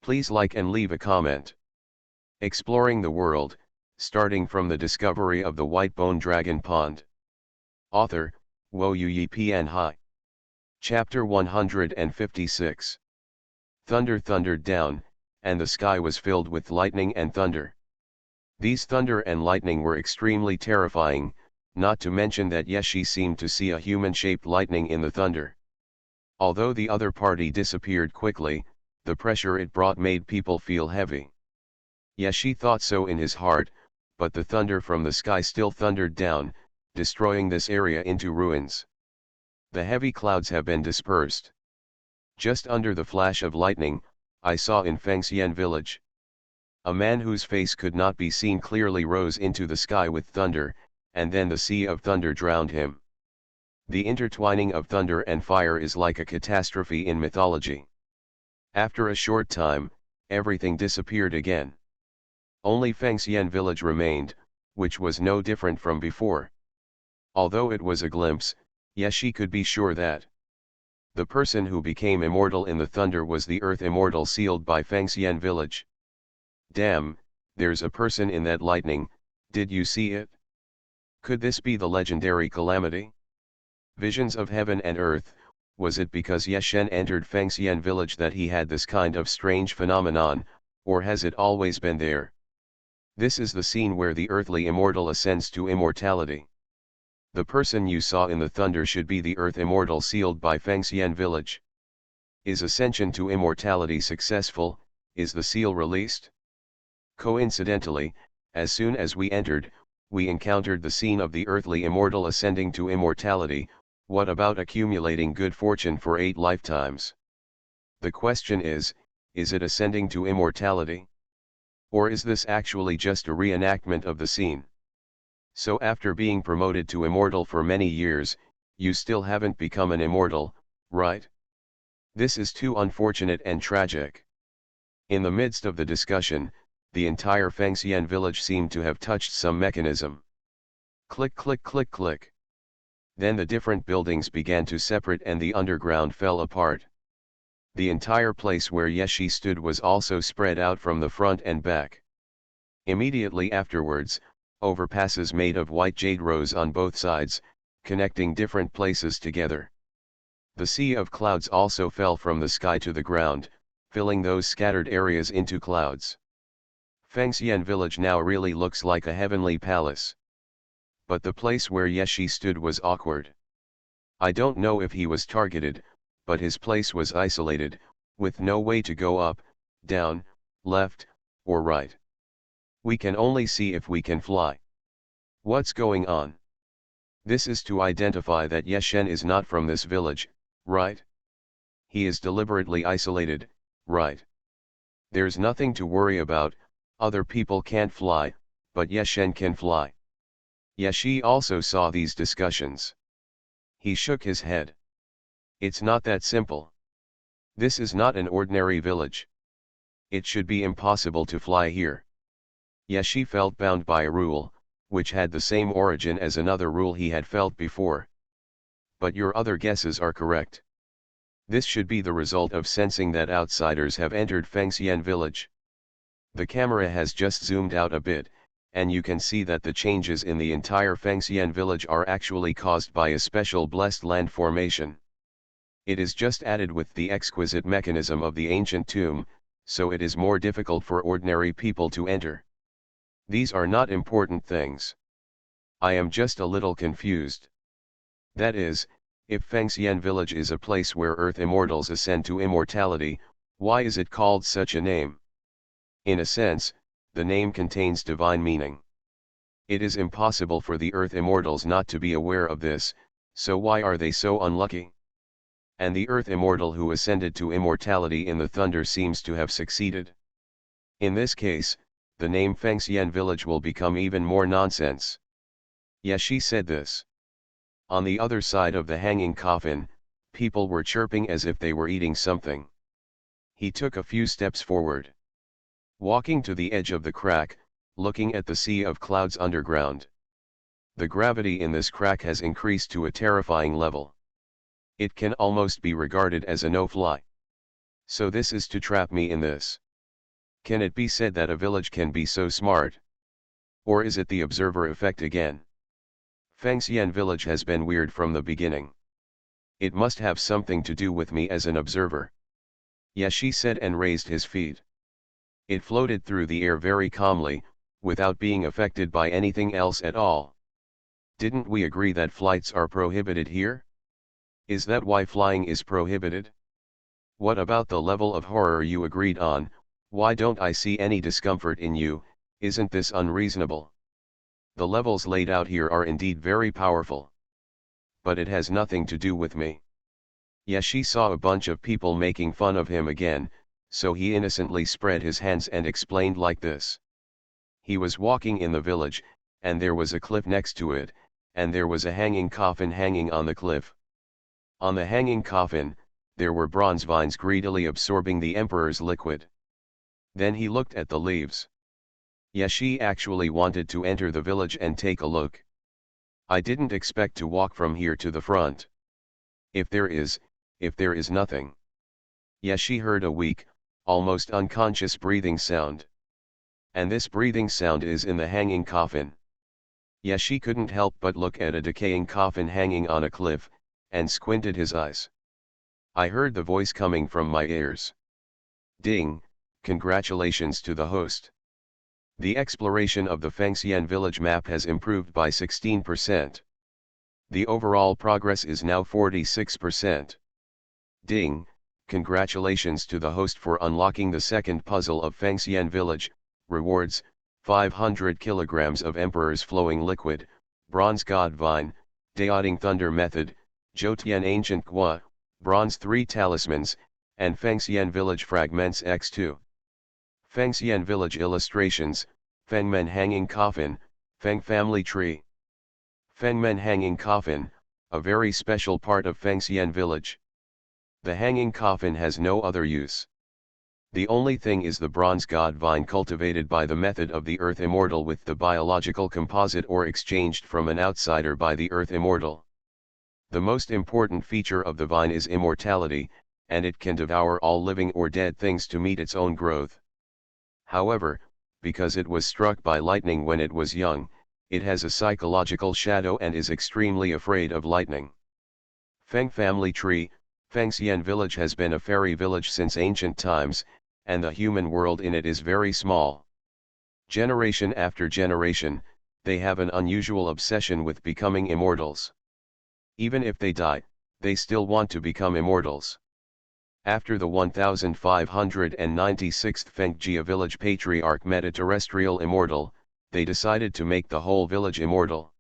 Please like and leave a comment. Exploring the world, starting from the discovery of the white bone dragon pond. Author, Xuanhuan Hai. Chapter 156. Thunder thundered down, and the sky was filled with lightning and thunder. These thunder and lightning were extremely terrifying, not to mention that Yeshi seemed to see a human-shaped lightning in the thunder. Although the other party disappeared quickly, the pressure it brought made people feel heavy. Yeshi thought so in his heart, but the thunder from the sky still thundered down, destroying this area into ruins. The heavy clouds have been dispersed. Just under the flash of lightning, I saw in Fengxian village. A man whose face could not be seen clearly rose into the sky with thunder, and then the sea of thunder drowned him. The intertwining of thunder and fire is like a catastrophe in mythology. After a short time, everything disappeared again. Only Fengxian village remained, which was no different from before. Although it was a glimpse, Yeshi could be sure that the person who became immortal in the thunder was the Earth Immortal sealed by Fengxian village. Damn, there's a person in that lightning, did you see it? Could this be the legendary calamity? Visions of heaven and earth, was it because Yeshen entered Fengxian village that he had this kind of strange phenomenon, or has it always been there? This is the scene where the earthly immortal ascends to immortality. The person you saw in the thunder should be the Earth Immortal sealed by Fengxian village. Is ascension to immortality successful? Is the seal released? Coincidentally, as soon as we entered, we encountered the scene of the earthly immortal ascending to immortality. What about accumulating good fortune for 8 lifetimes? The question is it ascending to immortality? Or is this actually just a reenactment of the scene? So after being promoted to immortal for many years, you still haven't become an immortal, right? This is too unfortunate and tragic. In the midst of the discussion, the entire Fengxian village seemed to have touched some mechanism. Click click click click. Then the different buildings began to separate and the underground fell apart. The entire place where Yeshi stood was also spread out from the front and back. Immediately afterwards, overpasses made of white jade rose on both sides, connecting different places together. The sea of clouds also fell from the sky to the ground, filling those scattered areas into clouds. Fengxian village now really looks like a heavenly palace. But the place where Yeshi stood was awkward. I don't know if he was targeted, but his place was isolated, with no way to go up, down, left, or right. We can only see if we can fly. What's going on? This is to identify that Yeshen is not from this village, right? He is deliberately isolated, right? There's nothing to worry about, other people can't fly, but Yeshen can fly. Yeshi also saw these discussions. He shook his head. It's not that simple. This is not an ordinary village. It should be impossible to fly here. Yeshi felt bound by a rule, which had the same origin as another rule he had felt before. But your other guesses are correct. This should be the result of sensing that outsiders have entered Fengxian village. The camera has just zoomed out a bit, and you can see that the changes in the entire Fengxian village are actually caused by a special blessed land formation. It is just added with the exquisite mechanism of the ancient tomb, so it is more difficult for ordinary people to enter. These are not important things. I am just a little confused. That is, if Fengxian village is a place where earth immortals ascend to immortality, why is it called such a name? In a sense, the name contains divine meaning. It is impossible for the earth immortals not to be aware of this, so why are they so unlucky? And the earth immortal who ascended to immortality in the thunder seems to have succeeded. In this case, the name Fengxian village will become even more nonsense. Yes, she said this. On the other side of the hanging coffin, people were chirping as if they were eating something. He took a few steps forward. Walking to the edge of the crack, looking at the sea of clouds underground. The gravity in this crack has increased to a terrifying level. It can almost be regarded as a no-fly. So this is to trap me in this. Can it be said that a village can be so smart? Or is it the observer effect again? Fengxian village has been weird from the beginning. It must have something to do with me as an observer. Yes, she said and raised his feet. It floated through the air very calmly, without being affected by anything else at all. Didn't we agree that flights are prohibited here? Is that why flying is prohibited? What about the level of horror you agreed on? Why don't I see any discomfort in you? Isn't this unreasonable? The levels laid out here are indeed very powerful. But it has nothing to do with me. Yes, she saw a bunch of people making fun of him again, so he innocently spread his hands and explained like this. He was walking in the village, and there was a cliff next to it, and there was a hanging coffin hanging on the cliff. On the hanging coffin, there were bronze vines greedily absorbing the emperor's liquid. Then he looked at the leaves. Yes, she actually wanted to enter the village and take a look. I didn't expect to walk from here to the front. If there is nothing. Yes, she heard a weak, almost unconscious breathing sound. And this breathing sound is in the hanging coffin. Yes, she couldn't help but look at a decaying coffin hanging on a cliff, and squinted his eyes. I heard the voice coming from my ears. Ding, congratulations to the host. The exploration of the Fengxian village map has improved by 16%. The overall progress is now 46%. Ding, congratulations to the host for unlocking the second puzzle of Fengxian village. Rewards, 500 kilograms of Emperor's flowing liquid, bronze god vine, Daoding thunder method, Jotian ancient Gua, bronze 3 talismans, and Fengxian village fragments x2. Fengxian village illustrations, Fengmen hanging coffin, Feng family tree. Fengmen hanging coffin, a very special part of Fengxian village. The hanging coffin has no other use. The only thing is the bronze god vine cultivated by the method of the earth immortal with the biological composite or exchanged from an outsider by the earth immortal. The most important feature of the vine is immortality, and it can devour all living or dead things to meet its own growth. However, because it was struck by lightning when it was young, it has a psychological shadow and is extremely afraid of lightning. Feng family tree, Fengxian village has been a fairy village since ancient times, and the human world in it is very small. Generation after generation, they have an unusual obsession with becoming immortals. Even if they die, they still want to become immortals. After the 1596th Fengjia village patriarch met a terrestrial immortal, they decided to make the whole village immortal.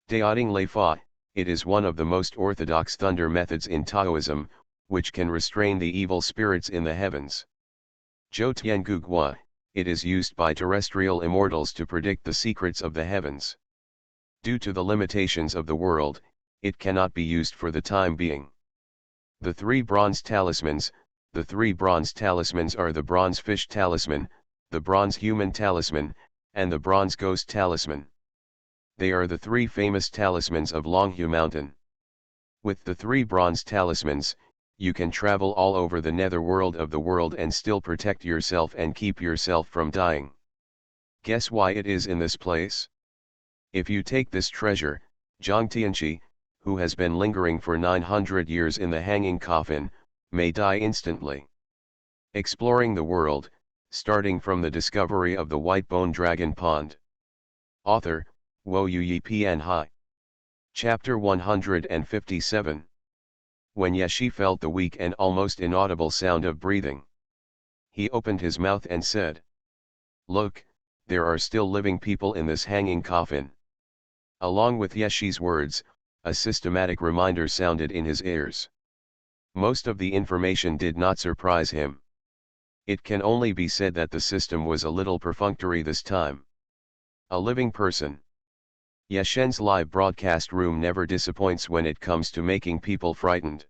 Daoding Lei Fa, it is one of the most orthodox thunder methods in Taoism, which can restrain the evil spirits in the heavens. Zhou Tiangu Gua, it is used by terrestrial immortals to predict the secrets of the heavens. Due to the limitations of the world, it cannot be used for the time being. The 3 bronze talismans, the 3 bronze talismans are the bronze fish talisman, the bronze human talisman, and the bronze ghost talisman. They are the 3 famous talismans of Longhu Mountain. With the 3 bronze talismans, you can travel all over the netherworld of the world and still protect yourself and keep yourself from dying. Guess why it is in this place? If you take this treasure, Zhang Tianqi, who has been lingering for 900 years in the hanging coffin, may die instantly. Exploring the world, starting from the discovery of the white bone dragon pond. Author, Wo Yi Pian Hai. Chapter 157. When Yeshi felt the weak and almost inaudible sound of breathing, he opened his mouth and said, "Look, there are still living people in this hanging coffin." Along with Yeshi's words, a systematic reminder sounded in his ears. Most of the information did not surprise him. It can only be said that the system was a little perfunctory this time. A living person. Yeshen's live broadcast room never disappoints when it comes to making people frightened.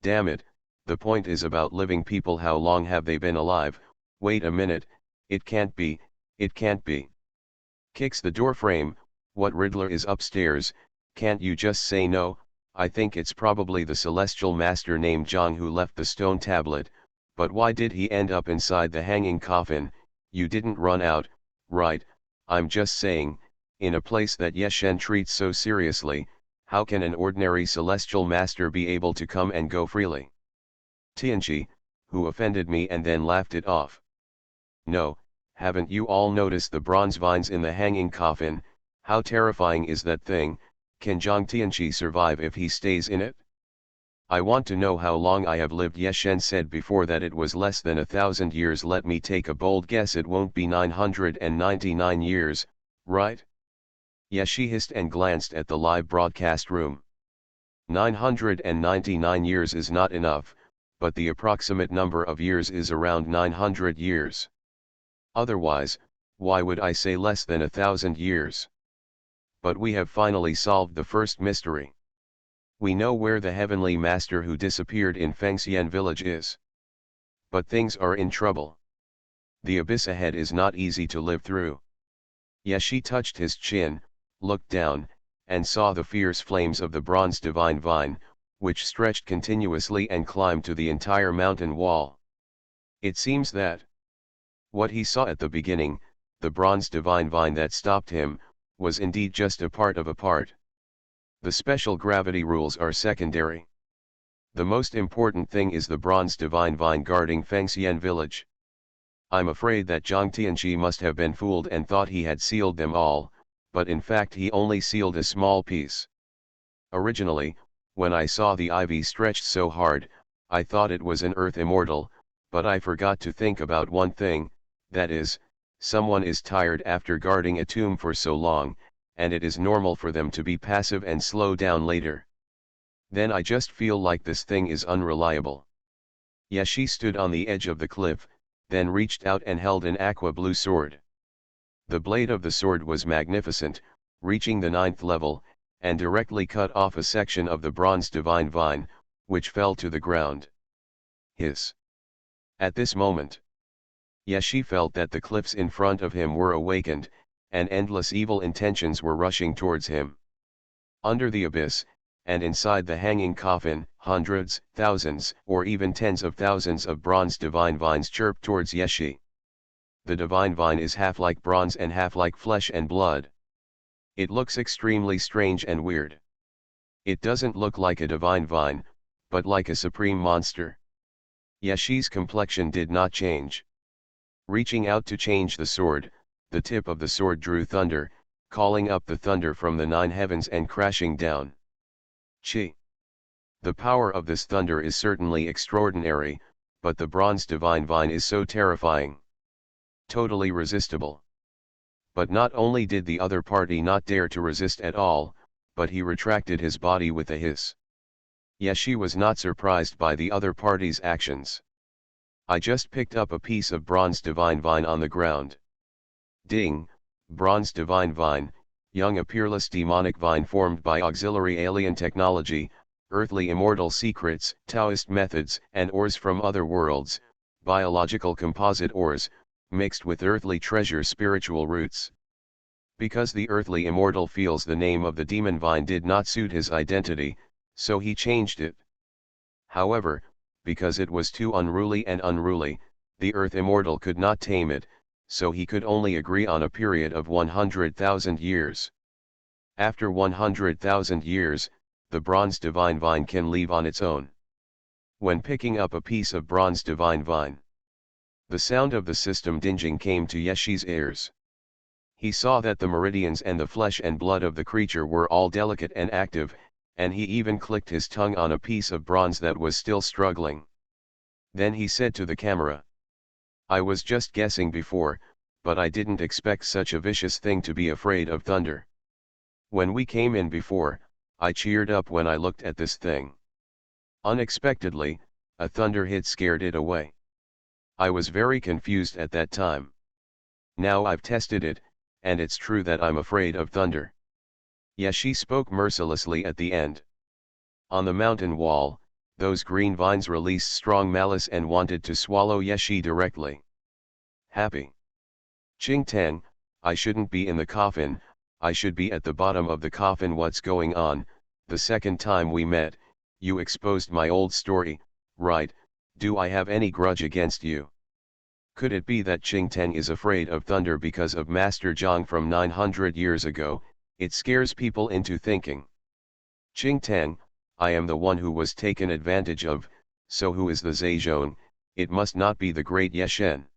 Damn it, the point is about living people. How long have they been alive? Wait a minute, it can't be, it can't be. Kicks the door frame. What Riddler is upstairs? Can't you just say no? I think it's probably the celestial master named Zhang who left the stone tablet, but why did he end up inside the hanging coffin? You didn't run out, right? I'm just saying, in a place that Yeshen treats so seriously, how can an ordinary celestial master be able to come and go freely? Tianqi, who offended me and then laughed it off. No, haven't you all noticed the bronze vines in the hanging coffin? How terrifying is that thing? Can Zhang Tianqi survive if he stays in it? I want to know how long I have lived. Yeshen said before that it was less than 1,000 years. Let me take a bold guess, it won't be 999 years, right? Yeshi hissed and glanced at the live broadcast room. 999 years is not enough, but the approximate number of years is around 900 years. Otherwise, why would I say less than 1,000 years? But we have finally solved the first mystery. We know where the heavenly master who disappeared in Fengxian village is. But things are in trouble. The abyss ahead is not easy to live through. Yeshi touched his chin, looked down, and saw the fierce flames of the bronze divine vine, which stretched continuously and climbed to the entire mountain wall. It seems that what he saw at the beginning, the bronze divine vine that stopped him, was indeed just a part of a part. The special gravity rules are secondary. The most important thing is the bronze divine vine guarding Fengxian village. I'm afraid that Zhang Tianqi must have been fooled and thought he had sealed them all, but in fact he only sealed a small piece. Originally, when I saw the ivy stretched so hard, I thought it was an earth immortal, but I forgot to think about one thing, that is, someone is tired after guarding a tomb for so long, and it is normal for them to be passive and slow down later. Then I just feel like this thing is unreliable. Yeshi stood on the edge of the cliff, then reached out and held an aqua blue sword. The blade of the sword was magnificent, reaching the 9th level, and directly cut off a section of the bronze divine vine, which fell to the ground. Hiss. At this moment, Yeshi felt that the cliffs in front of him were awakened, and endless evil intentions were rushing towards him. Under the abyss, and inside the hanging coffin, hundreds, thousands, or even tens of thousands of bronze divine vines chirped towards Yeshi. The divine vine is half like bronze and half like flesh and blood. It looks extremely strange and weird. It doesn't look like a divine vine, but like a supreme monster. Yeshi's complexion did not change. Reaching out to change the sword, the tip of the sword drew thunder, calling up the thunder from the 9 heavens and crashing down. Chi. The power of this thunder is certainly extraordinary, but the bronze divine vine is so terrifying. Totally resistible. But not only did the other party not dare to resist at all, but he retracted his body with a hiss. Yeshi was not surprised by the other party's actions. I just picked up a piece of bronze divine vine on the ground. Ding, bronze divine vine, young a peerless demonic vine formed by auxiliary alien technology, earthly immortal secrets, Taoist methods and ores from other worlds, biological composite ores, mixed with earthly treasure spiritual roots. Because the earthly immortal feels the name of the demon vine did not suit his identity, so he changed it. However, because it was too unruly, the earth immortal could not tame it, so he could only agree on a period of 100,000 years. After 100,000 years, the bronze divine vine can leave on its own. When picking up a piece of bronze divine vine, the sound of the system dinging came to Yeshi's ears. He saw that the meridians and the flesh and blood of the creature were all delicate and active, and he even clicked his tongue on a piece of bronze that was still struggling. Then he said to the camera, "I was just guessing before, but I didn't expect such a vicious thing to be afraid of thunder. When we came in before, I cheered up when I looked at this thing. Unexpectedly, a thunder hit scared it away. I was very confused at that time. Now I've tested it, and it's true that I'm afraid of thunder." Yeshi spoke mercilessly at the end. On the mountain wall, those green vines released strong malice and wanted to swallow Yeshi directly. Happy. Ching Tang, I shouldn't be in the coffin, I should be at the bottom of the coffin. What's going on? The second time we met, you exposed my old story, right? Do I have any grudge against you? Could it be that Ching Tang is afraid of thunder because of Master Zhang from 900 years ago? It scares people into thinking. Ching Tang, I am the one who was taken advantage of, so who is the Zhejiang? It must not be the great Yeshen.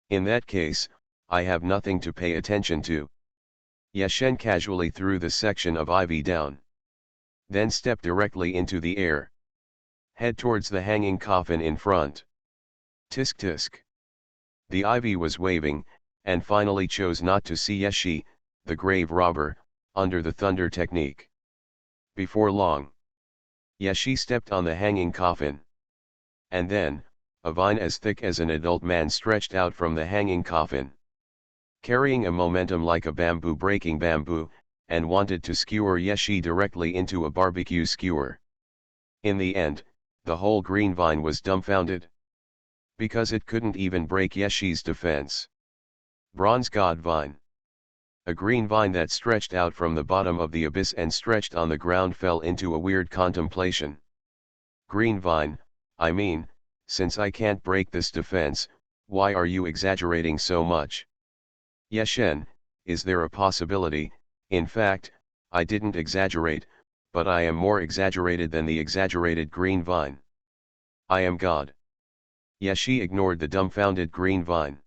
In that case, I have nothing to pay attention to. Yeshen casually threw the section of ivy down. Then stepped directly into the air. Head towards the hanging coffin in front. Tisk tisk. The ivy was waving, and finally chose not to see Yeshi, the grave robber, under the thunder technique. Before long, Yeshi stepped on the hanging coffin. And then, a vine as thick as an adult man stretched out from the hanging coffin, carrying a momentum like a bamboo breaking bamboo, and wanted to skewer Yeshi directly into a barbecue skewer. In the end, the whole green vine was dumbfounded, because it couldn't even break Yeshi's defense. Bronze God Vine. A green vine that stretched out from the bottom of the abyss and stretched on the ground fell into a weird contemplation. Green vine, I mean, since I can't break this defense, why are you exaggerating so much? Yeshen, is there a possibility? In fact, I didn't exaggerate, but I am more exaggerated than the exaggerated green vine. I am God. Yeshi ignored the dumbfounded green vine,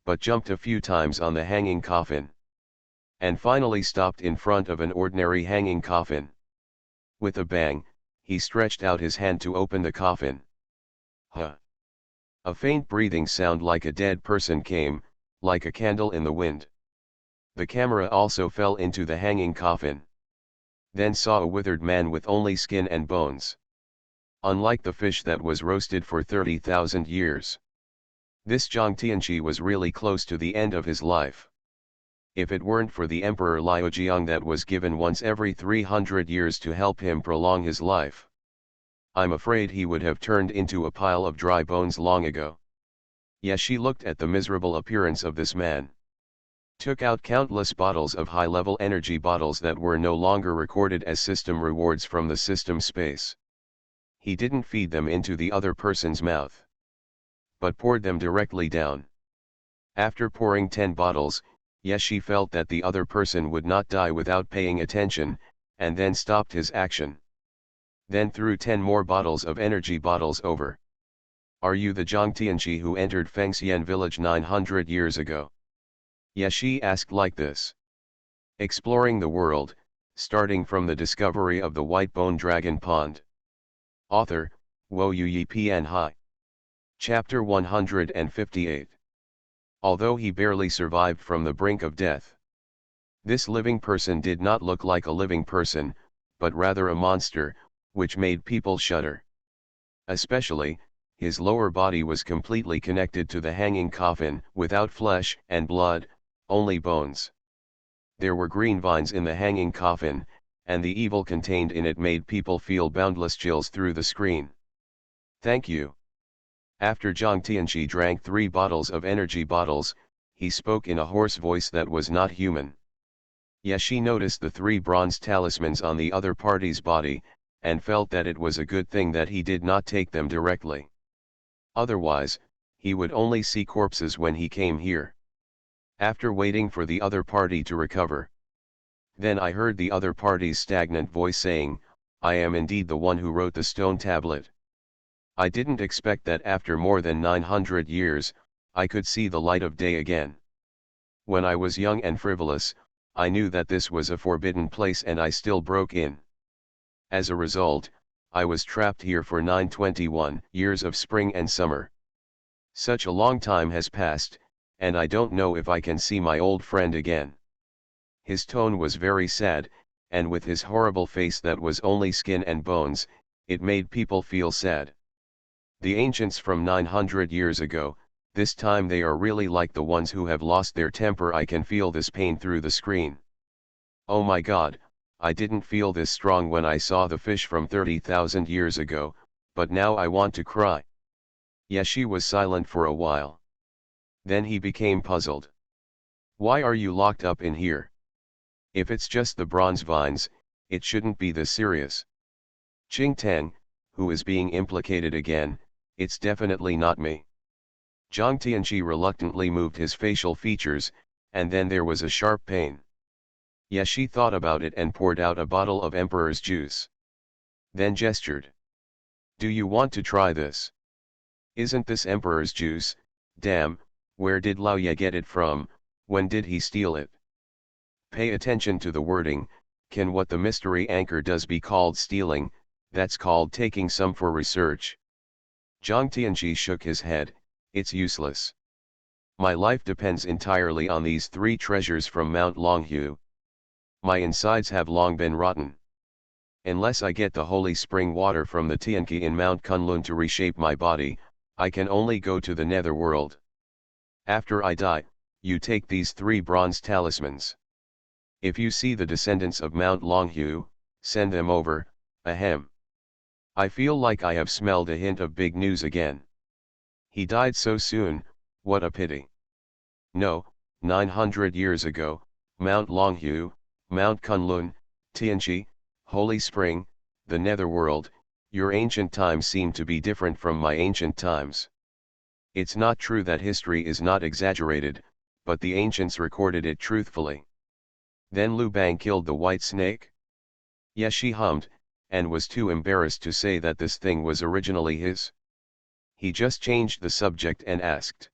but jumped a few times on the hanging coffin, and finally stopped in front of an ordinary hanging coffin. With a bang, he stretched out his hand to open the coffin. Huh! A faint breathing sound like a dead person came, like a candle in the wind. The camera also fell into the hanging coffin. Then saw a withered man with only skin and bones. Unlike the fish that was roasted for 30,000 years. This Zhang Tianqi was really close to the end of his life. If it weren't for the Emperor Liujiang that was given once every 300 years to help him prolong his life, I'm afraid he would have turned into a pile of dry bones long ago. Yeshi looked at the miserable appearance of this man. Took out countless bottles of high-level energy bottles that were no longer recorded as system rewards from the system space. He didn't feed them into the other person's mouth, but poured them directly down. After pouring 10 bottles, Yeshi felt that the other person would not die without paying attention, and then stopped his action. Then threw 10 more bottles of energy bottles over. Are you the Zhang Tianqi who entered Fengxian village 900 years ago? Yeshi asked like this. Exploring the world, starting from the discovery of the white bone dragon pond. Author, Wo Yi Pian Hai. Chapter 158. Although he barely survived from the brink of death, this living person did not look like a living person, but rather a monster, which made people shudder. Especially, his lower body was completely connected to the hanging coffin, without flesh and blood, only bones. There were green vines in the hanging coffin, and the evil contained in it made people feel boundless chills through the screen. Thank you. After Zhang Tianqi drank 3 bottles of energy bottles, he spoke in a hoarse voice that was not human. Yeshi noticed the 3 bronze talismans on the other party's body, and felt that it was a good thing that he did not take them directly. Otherwise, he would only see corpses when he came here. After waiting for the other party to recover, then I heard the other party's stagnant voice saying, "I am indeed the one who wrote the stone tablet." I didn't expect that after more than 900 years, I could see the light of day again. When I was young and frivolous, I knew that this was a forbidden place and I still broke in. As a result, I was trapped here for 921 years of spring and summer. Such a long time has passed, and I don't know if I can see my old friend again. His tone was very sad, and with his horrible face that was only skin and bones, it made people feel sad. The ancients from 900 years ago, this time they are really like the ones who have lost their temper. I can feel this pain through the screen. Oh my God, I didn't feel this strong when I saw the fish from 30,000 years ago, but now I want to cry. Yeshi was silent for a while. Then he became puzzled. Why are you locked up in here? If it's just the bronze vines, it shouldn't be this serious. Qing Tang, who is being implicated again, it's definitely not me. Zhang Tianqi reluctantly moved his facial features, and then there was a sharp pain. Yeshi thought about it and poured out a bottle of Emperor's juice. Then gestured. Do you want to try this? Isn't this Emperor's juice? Damn, where did Lao Ye get it from? When did he steal it? Pay attention to the wording. Can what the mystery anchor does be called stealing? That's called taking some for research. Zhang Tianqi shook his head. It's useless. My life depends entirely on these three treasures from Mount Longhu. My insides have long been rotten. Unless I get the holy spring water from the Tianqi in Mount Kunlun to reshape my body, I can only go to the netherworld. After I die, you take these three bronze talismans. If you see the descendants of Mount Longhu, send them over, ahem. I feel like I have smelled a hint of big news again. He died so soon, what a pity. No, 900 years ago, Mount Longhu, Mount Kunlun, Tianqi, Holy Spring, the netherworld, your ancient times seem to be different from my ancient times. It's not true that history is not exaggerated, but the ancients recorded it truthfully. Then Lu Bang killed the white snake? Yes, she hummed, and was too embarrassed to say that this thing was originally his. He just changed the subject and asked.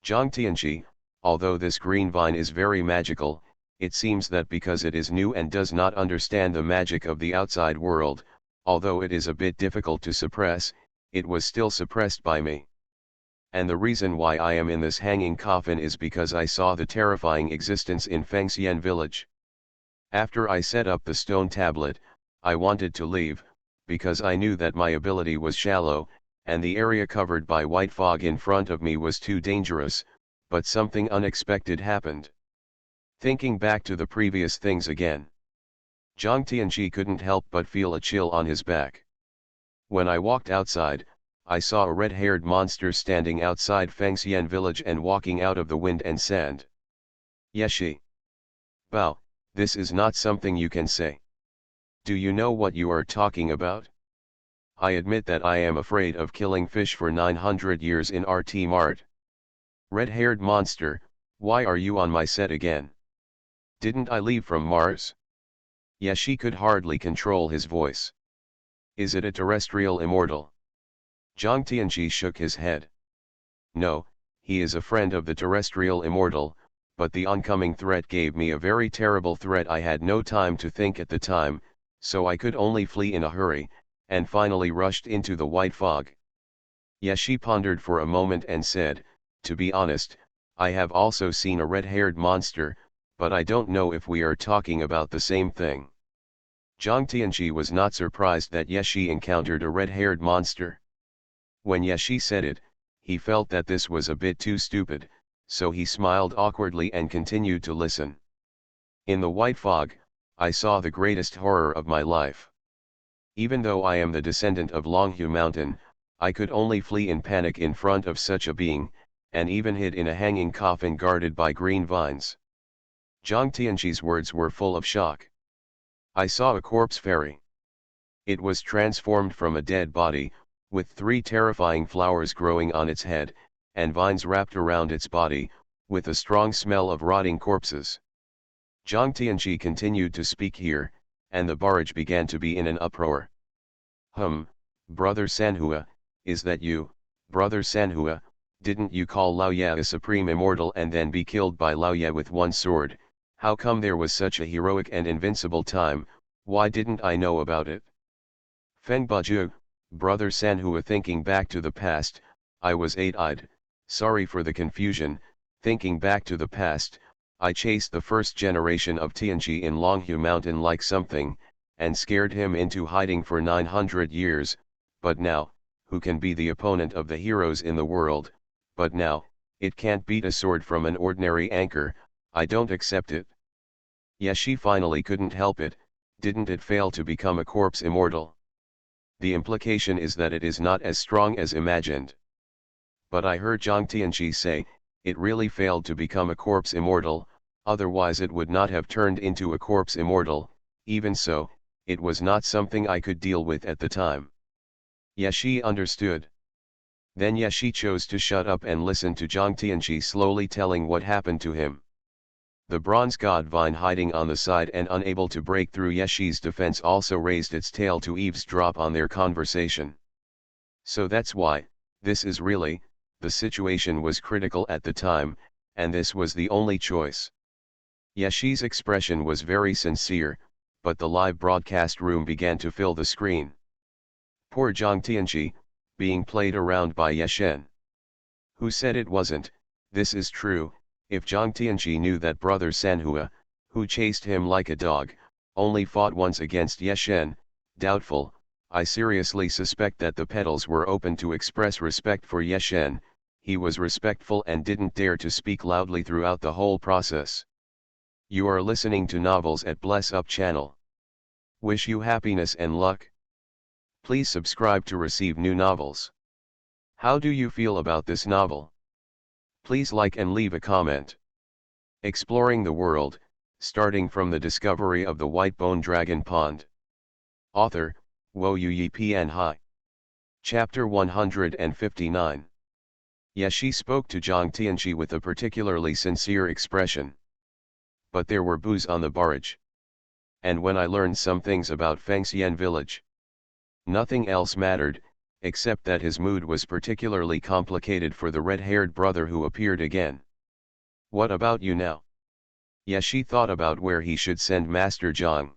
Zhang Tianqi, although this green vine is very magical, it seems that because it is new and does not understand the magic of the outside world, although it is a bit difficult to suppress, it was still suppressed by me. And the reason why I am in this hanging coffin is because I saw the terrifying existence in Fengxian village. After I set up the stone tablet, I wanted to leave, because I knew that my ability was shallow, and the area covered by white fog in front of me was too dangerous, but something unexpected happened. Thinking back to the previous things again, Zhang Tianqi couldn't help but feel a chill on his back. When I walked outside, I saw a red-haired monster standing outside Fengxian village and walking out of the wind and sand. Yeshi. Bao, this is not something you can say. Do you know what you are talking about? I admit that I am afraid of killing fish for 900 years in RT Mart. Red-haired monster, why are you on my set again? Didn't I leave from Mars? Yeshi could hardly control his voice. Is it a terrestrial immortal? Zhang Tianqi shook his head. No, he is a friend of the terrestrial immortal, but the oncoming threat gave me a very terrible threat. I had no time to think at the time, so I could only flee in a hurry, and finally rushed into the white fog. Yeshi pondered for a moment and said, to be honest, I have also seen a red-haired monster, but I don't know if we are talking about the same thing. Zhang Tianqi was not surprised that Yeshi encountered a red-haired monster. When Yeshi said it, he felt that this was a bit too stupid, so he smiled awkwardly and continued to listen. In the white fog, I saw the greatest horror of my life. Even though I am the descendant of Longhu Mountain, I could only flee in panic in front of such a being, and even hid in a hanging coffin guarded by green vines. Zhang Tianqi's words were full of shock. I saw a corpse fairy. It was transformed from a dead body, with 3 terrifying flowers growing on its head, and vines wrapped around its body, with a strong smell of rotting corpses. Zhang Tianji continued to speak here, and the barrage began to be in an uproar. Brother Sanhua, is that you, Brother Sanhua? Didn't you call Lao Ye a supreme immortal and then be killed by Lao Ye with one sword? How come there was such a heroic and invincible time? Why didn't I know about it? Feng Baju, Brother Sanhua, thinking back to the past, I was 8-eyed, sorry for the confusion. Thinking back to the past, I chased the first generation of Tianji in Longhu Mountain like something, and scared him into hiding for 900 years, but now, who can be the opponent of the heroes in the world? But now, it can't beat a sword from an ordinary anchor. I don't accept it. Yes, she finally couldn't help it. Didn't it fail to become a corpse immortal? The implication is that it is not as strong as imagined. But I heard Zhang Tianji say, it really failed to become a corpse immortal, otherwise it would not have turned into a corpse immortal. Even so, it was not something I could deal with at the time. Yes, she understood. Then Yeshi chose to shut up and listen to Zhang Tianji slowly telling what happened to him. The bronze god vine hiding on the side and unable to break through Yeshi's defense also raised its tail to eavesdrop on their conversation. So that's why, this is really, the situation was critical at the time, and this was the only choice. Yeshi's expression was very sincere, but the live broadcast room began to fill the screen. Poor Zhang Tianji, being played around by Yeshen. Who said it wasn't? This is true. If Zhang Tianji knew that Brother Sanhua, who chased him like a dog, only fought once against Yeshen, doubtful, I seriously suspect that the petals were open to express respect for Yeshen. He was respectful and didn't dare to speak loudly throughout the whole process. You are listening to Novels at Bless Up channel. Wish you happiness and luck. Please subscribe to receive new novels. How do you feel about this novel? Please like and leave a comment. Exploring the world, starting from the discovery of the white bone dragon pond. Author, Wo Yi Pian Hai. Chapter 159. Yeshi spoke to Zhang Tianji with a particularly sincere expression. But there were boos on the barrage. And when I learned some things about Fengxian village, nothing else mattered, except that his mood was particularly complicated for the red-haired brother who appeared again. What about you now? Yeshi thought about where he should send Master Zhang.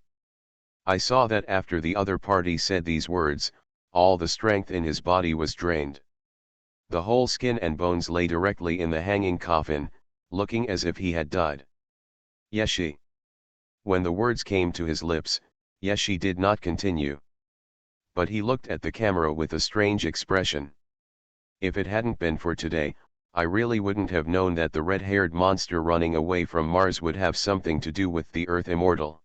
I saw that after the other party said these words, all the strength in his body was drained. The whole skin and bones lay directly in the hanging coffin, looking as if he had died. Yeshi. When the words came to his lips, Yeshi did not continue. But he looked at the camera with a strange expression. If it hadn't been for today, I really wouldn't have known that the red-haired monster running away from Mars would have something to do with the Earth Immortal.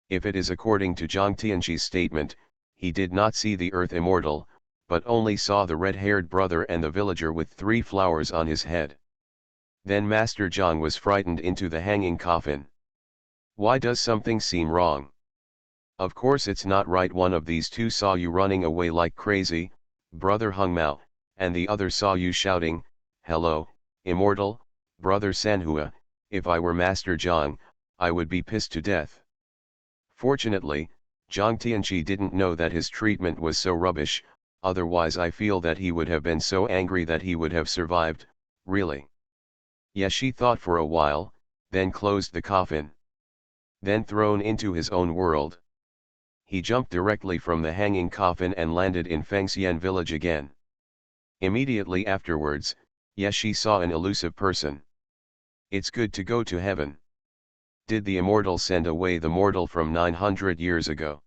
If it is according to Zhang Tianji's statement, he did not see the Earth Immortal, but only saw the red-haired brother and the villager with 3 flowers on his head. Then Master Zhang was frightened into the hanging coffin. Why does something seem wrong? Of course it's not right. One of these two saw you running away like crazy, Brother Hung Mao, and the other saw you shouting, "Hello, immortal, Brother Sanhua." If I were Master Zhang, I would be pissed to death. Fortunately, Zhang Tianji didn't know that his treatment was so rubbish, otherwise I feel that he would have been so angry that he would have survived, really. Yes, she thought for a while, then closed the coffin. Then thrown into his own world. He jumped directly from the hanging coffin and landed in Fengxian village again. Immediately afterwards, Yeshi saw an elusive person. It's good to go to heaven. Did the immortal send away the mortal from 900 years ago?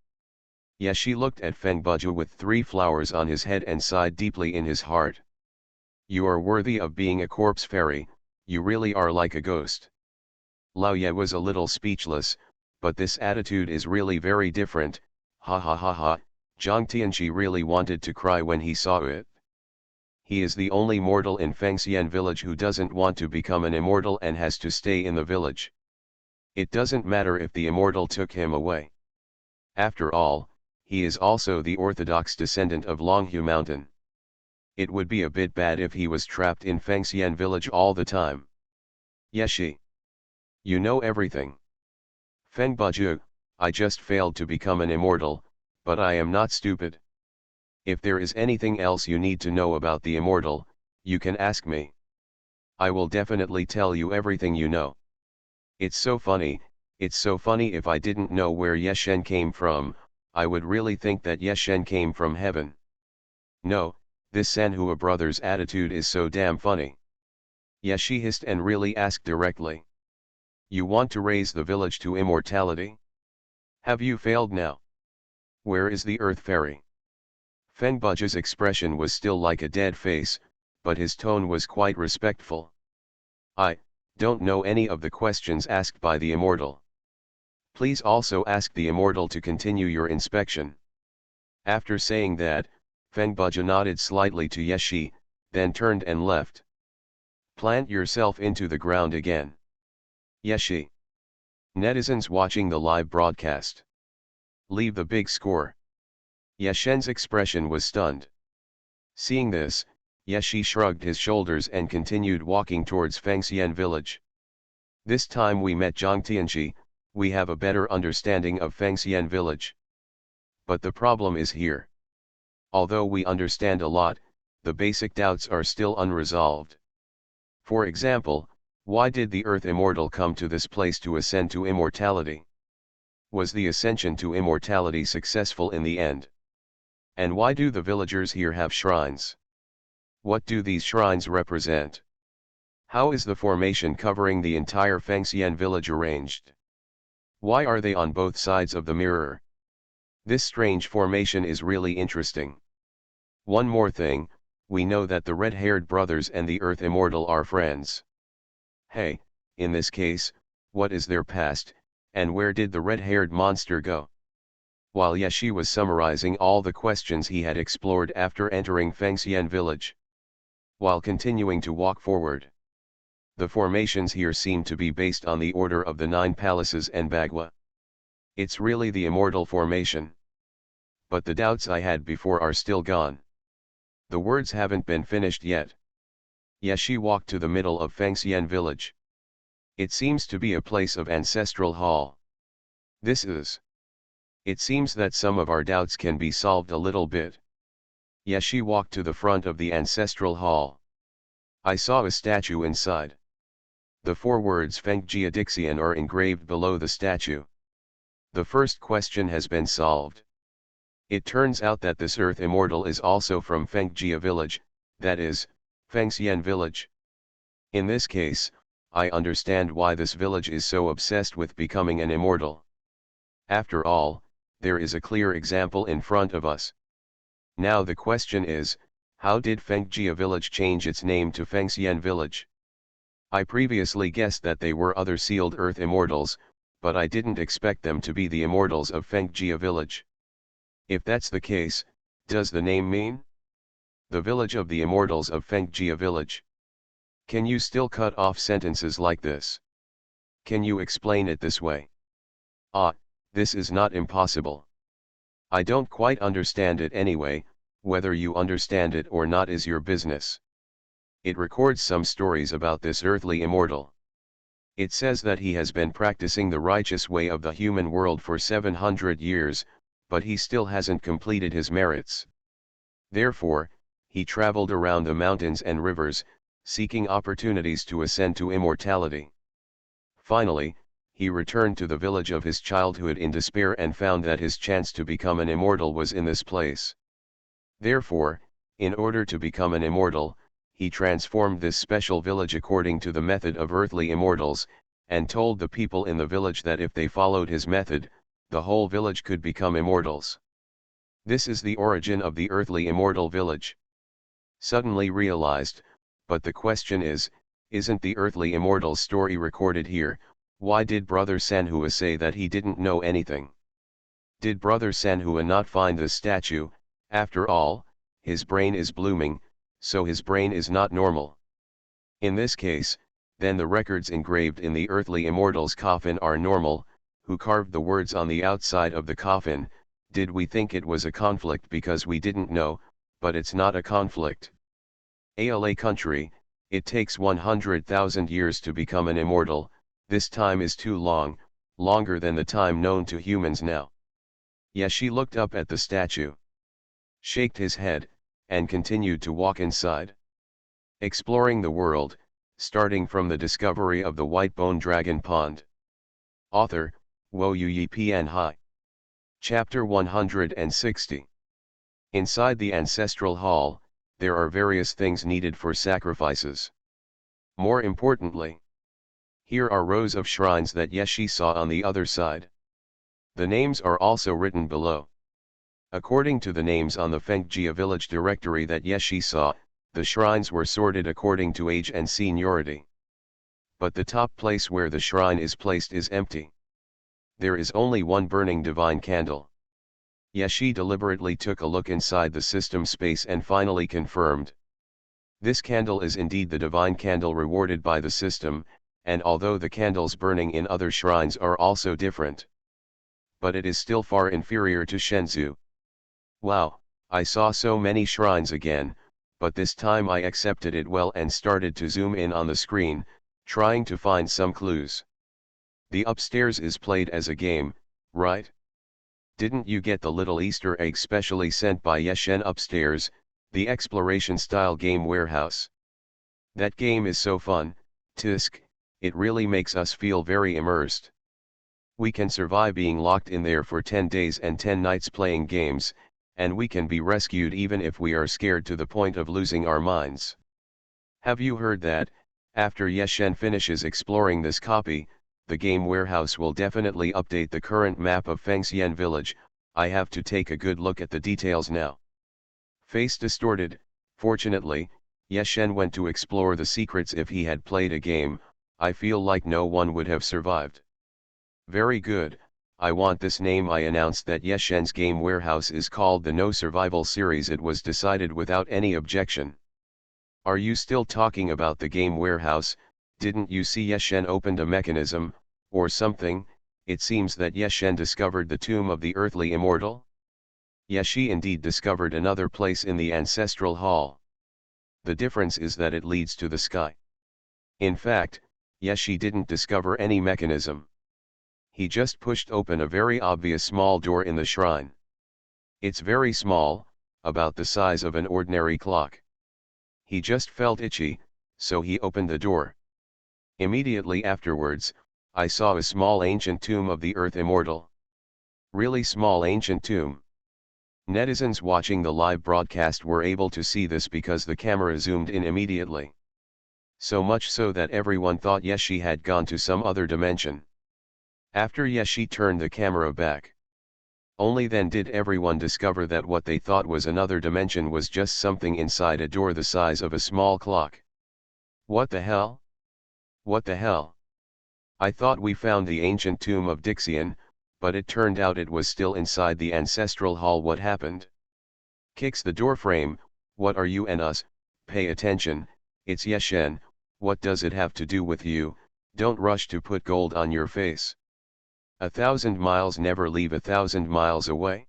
Yeshi looked at Feng Buju with 3 flowers on his head and sighed deeply in his heart. You are worthy of being a corpse fairy, you really are like a ghost. Lao Ye was a little speechless, but this attitude is really very different. Ha ha ha ha. Zhang Tianji really wanted to cry when he saw it. He is the only mortal in Fengxian village who doesn't want to become an immortal and has to stay in the village. It doesn't matter if the immortal took him away. After all, he is also the orthodox descendant of Longhu Mountain. It would be a bit bad if he was trapped in Fengxian village all the time. Yeshi. You know everything. Feng Buzhu, I just failed to become an immortal, but I am not stupid. If there is anything else you need to know about the immortal, you can ask me. I will definitely tell you everything you know. It's so funny if I didn't know where Yeshen came from, I would really think that Yeshen came from heaven. No, this Sanhua brother's attitude is so damn funny. Yeshi hissed and really asked directly. You want to raise the village to immortality? Have you failed now? Where is the earth fairy? Feng Buzhu's expression was still like a dead face, but his tone was quite respectful. I don't know any of the questions asked by the immortal. Please also ask the immortal to continue your inspection. After saying that, Feng Buzhu nodded slightly to Yeshi, then turned and left. Plant yourself into the ground again. Yeshi. Netizens watching the live broadcast. Leave the big score. Yeshen's expression was stunned. Seeing this, Yeshi shrugged his shoulders and continued walking towards Fengxian village. This time we met Zhang Tianxi, we have a better understanding of Fengxian village. But the problem is here. Although we understand a lot, the basic doubts are still unresolved. For example, why did the Earth Immortal come to this place to ascend to immortality? Was the ascension to immortality successful in the end? And why do the villagers here have shrines? What do these shrines represent? How is the formation covering the entire Fengxian village arranged? Why are they on both sides of the mirror? This strange formation is really interesting. One more thing, we know that the red-haired brothers and the Earth Immortal are friends. Hey, in this case, what is their past, and where did the red-haired monster go? While Yeshi was summarizing all the questions he had explored after entering Fengxian village. While continuing to walk forward. The formations here seem to be based on the order of the 9 palaces and Bagua. It's really the immortal formation. But the doubts I had before are still gone. The words haven't been finished yet. Yeshi walked to the middle of Fengxian village. It seems to be a place of ancestral hall. This is. It seems that some of our doubts can be solved a little bit. Yeshi walked to the front of the ancestral hall. I saw a statue inside. The 4 words Fengjia Dixian are engraved below the statue. The first question has been solved. It turns out that this Earth Immortal is also from Fengjia village, that is, Fengxian village. In this case, I understand why this village is so obsessed with becoming an immortal. After all, there is a clear example in front of us. Now the question is, how did Fengjia village change its name to Fengxian village? I previously guessed that they were other sealed Earth Immortals, but I didn't expect them to be the immortals of Fengjia village. If that's the case, does the name mean? The village of the immortals of Fengjia village. Can you still cut off sentences like this? Can you explain it this way? This is not impossible. I don't quite understand it anyway, whether you understand it or not is your business. It records some stories about this earthly immortal. It says that he has been practicing the righteous way of the human world for 700 years, but he still hasn't completed his merits. Therefore, he traveled around the mountains and rivers, seeking opportunities to ascend to immortality. Finally, he returned to the village of his childhood in despair and found that his chance to become an immortal was in this place. Therefore, in order to become an immortal, he transformed this special village according to the method of earthly immortals, and told the people in the village that if they followed his method, the whole village could become immortals. This is the origin of the earthly immortal village. Suddenly realized, but the question is, isn't the earthly immortal story recorded here? Why did Brother Sanhua say that he didn't know anything? Did Brother Sanhua not find the statue? After all, his brain is blooming, so his brain is not normal. In this case, then the records engraved in the earthly immortal's coffin are normal. Who carved the words on the outside of the coffin? Did we think it was a conflict because we didn't know? But it's not a conflict. ALA country, it takes 100,000 years to become an immortal. This time is too long, longer than the time known to humans now. Yeshi looked up at the statue, shaked his head, and continued to walk inside. Exploring the world, starting from the discovery of the white bone dragon pond. Author, Xuanhuan Pian Hai. Chapter 160. Inside the ancestral hall, there are various things needed for sacrifices. More importantly, here are rows of shrines that Yeshi saw on the other side. The names are also written below. According to the names on the Fengjia village directory that Yeshi saw, the shrines were sorted according to age and seniority. But the top place where the shrine is placed is empty. There is only one burning divine candle. Yeshi deliberately took a look inside the system space and finally confirmed. This candle is indeed the divine candle rewarded by the system, and although the candles burning in other shrines are also different, but it is still far inferior to Shenzhou. Wow, I saw so many shrines again, but this time I accepted it well and started to zoom in on the screen, trying to find some clues. The upstairs is played as a game, right? Didn't you get the little Easter egg specially sent by Yeshen upstairs, the exploration-style game warehouse? That game is so fun, tisk, it really makes us feel very immersed. We can survive being locked in there for 10 days and 10 nights playing games, and we can be rescued even if we are scared to the point of losing our minds. Have you heard that, after Yeshen finishes exploring this copy, the game warehouse will definitely update the current map of Fengxian village? I have to take a good look at the details now. Face distorted. Fortunately, Yeshen went to explore the secrets. If he had played a game, I feel like no one would have survived. Very good, I want this name. I announced that Yeshen's game warehouse is called the No Survival series. It was decided without any objection. Are you still talking about the game warehouse? Didn't you see Yeshen opened a mechanism, or something? It seems that Yeshen discovered the tomb of the earthly immortal. Yeshi indeed discovered another place in the ancestral hall. The difference is that it leads to the sky. In fact, Yeshi didn't discover any mechanism. He just pushed open a very obvious small door in the shrine. It's very small, about the size of an ordinary clock. He just felt itchy, so he opened the door. Immediately afterwards, I saw a small ancient tomb of the Earth Immortal. Really small ancient tomb. Netizens watching the live broadcast were able to see this because the camera zoomed in immediately. So much so that everyone thought Yeshi had gone to some other dimension. After Yeshi turned the camera back, only then did everyone discover that what they thought was another dimension was just something inside a door the size of a small clock. What the hell? What the hell? I thought we found the ancient tomb of Dixian, but it turned out it was still inside the ancestral hall. What happened? Kicks the doorframe. What are you and us? Pay attention, it's Yeshen. What does it have to do with you? Don't rush to put gold on your face. 1,000 miles never leave 1,000 miles away.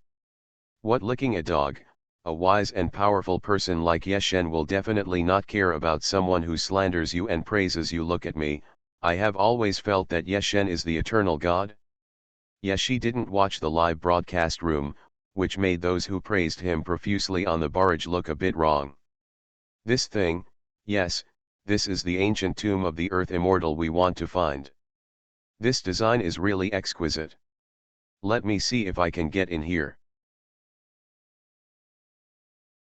What, licking a dog? A wise and powerful person like Yeshen will definitely not care about someone who slanders you and praises you. Look at me, I have always felt that Yeshen is the eternal God. Yeshi didn't watch the live broadcast room, which made those who praised him profusely on the barrage look a bit wrong. This thing, yes, this is the ancient tomb of the Earth Immortal we want to find. This design is really exquisite. Let me see if I can get in here.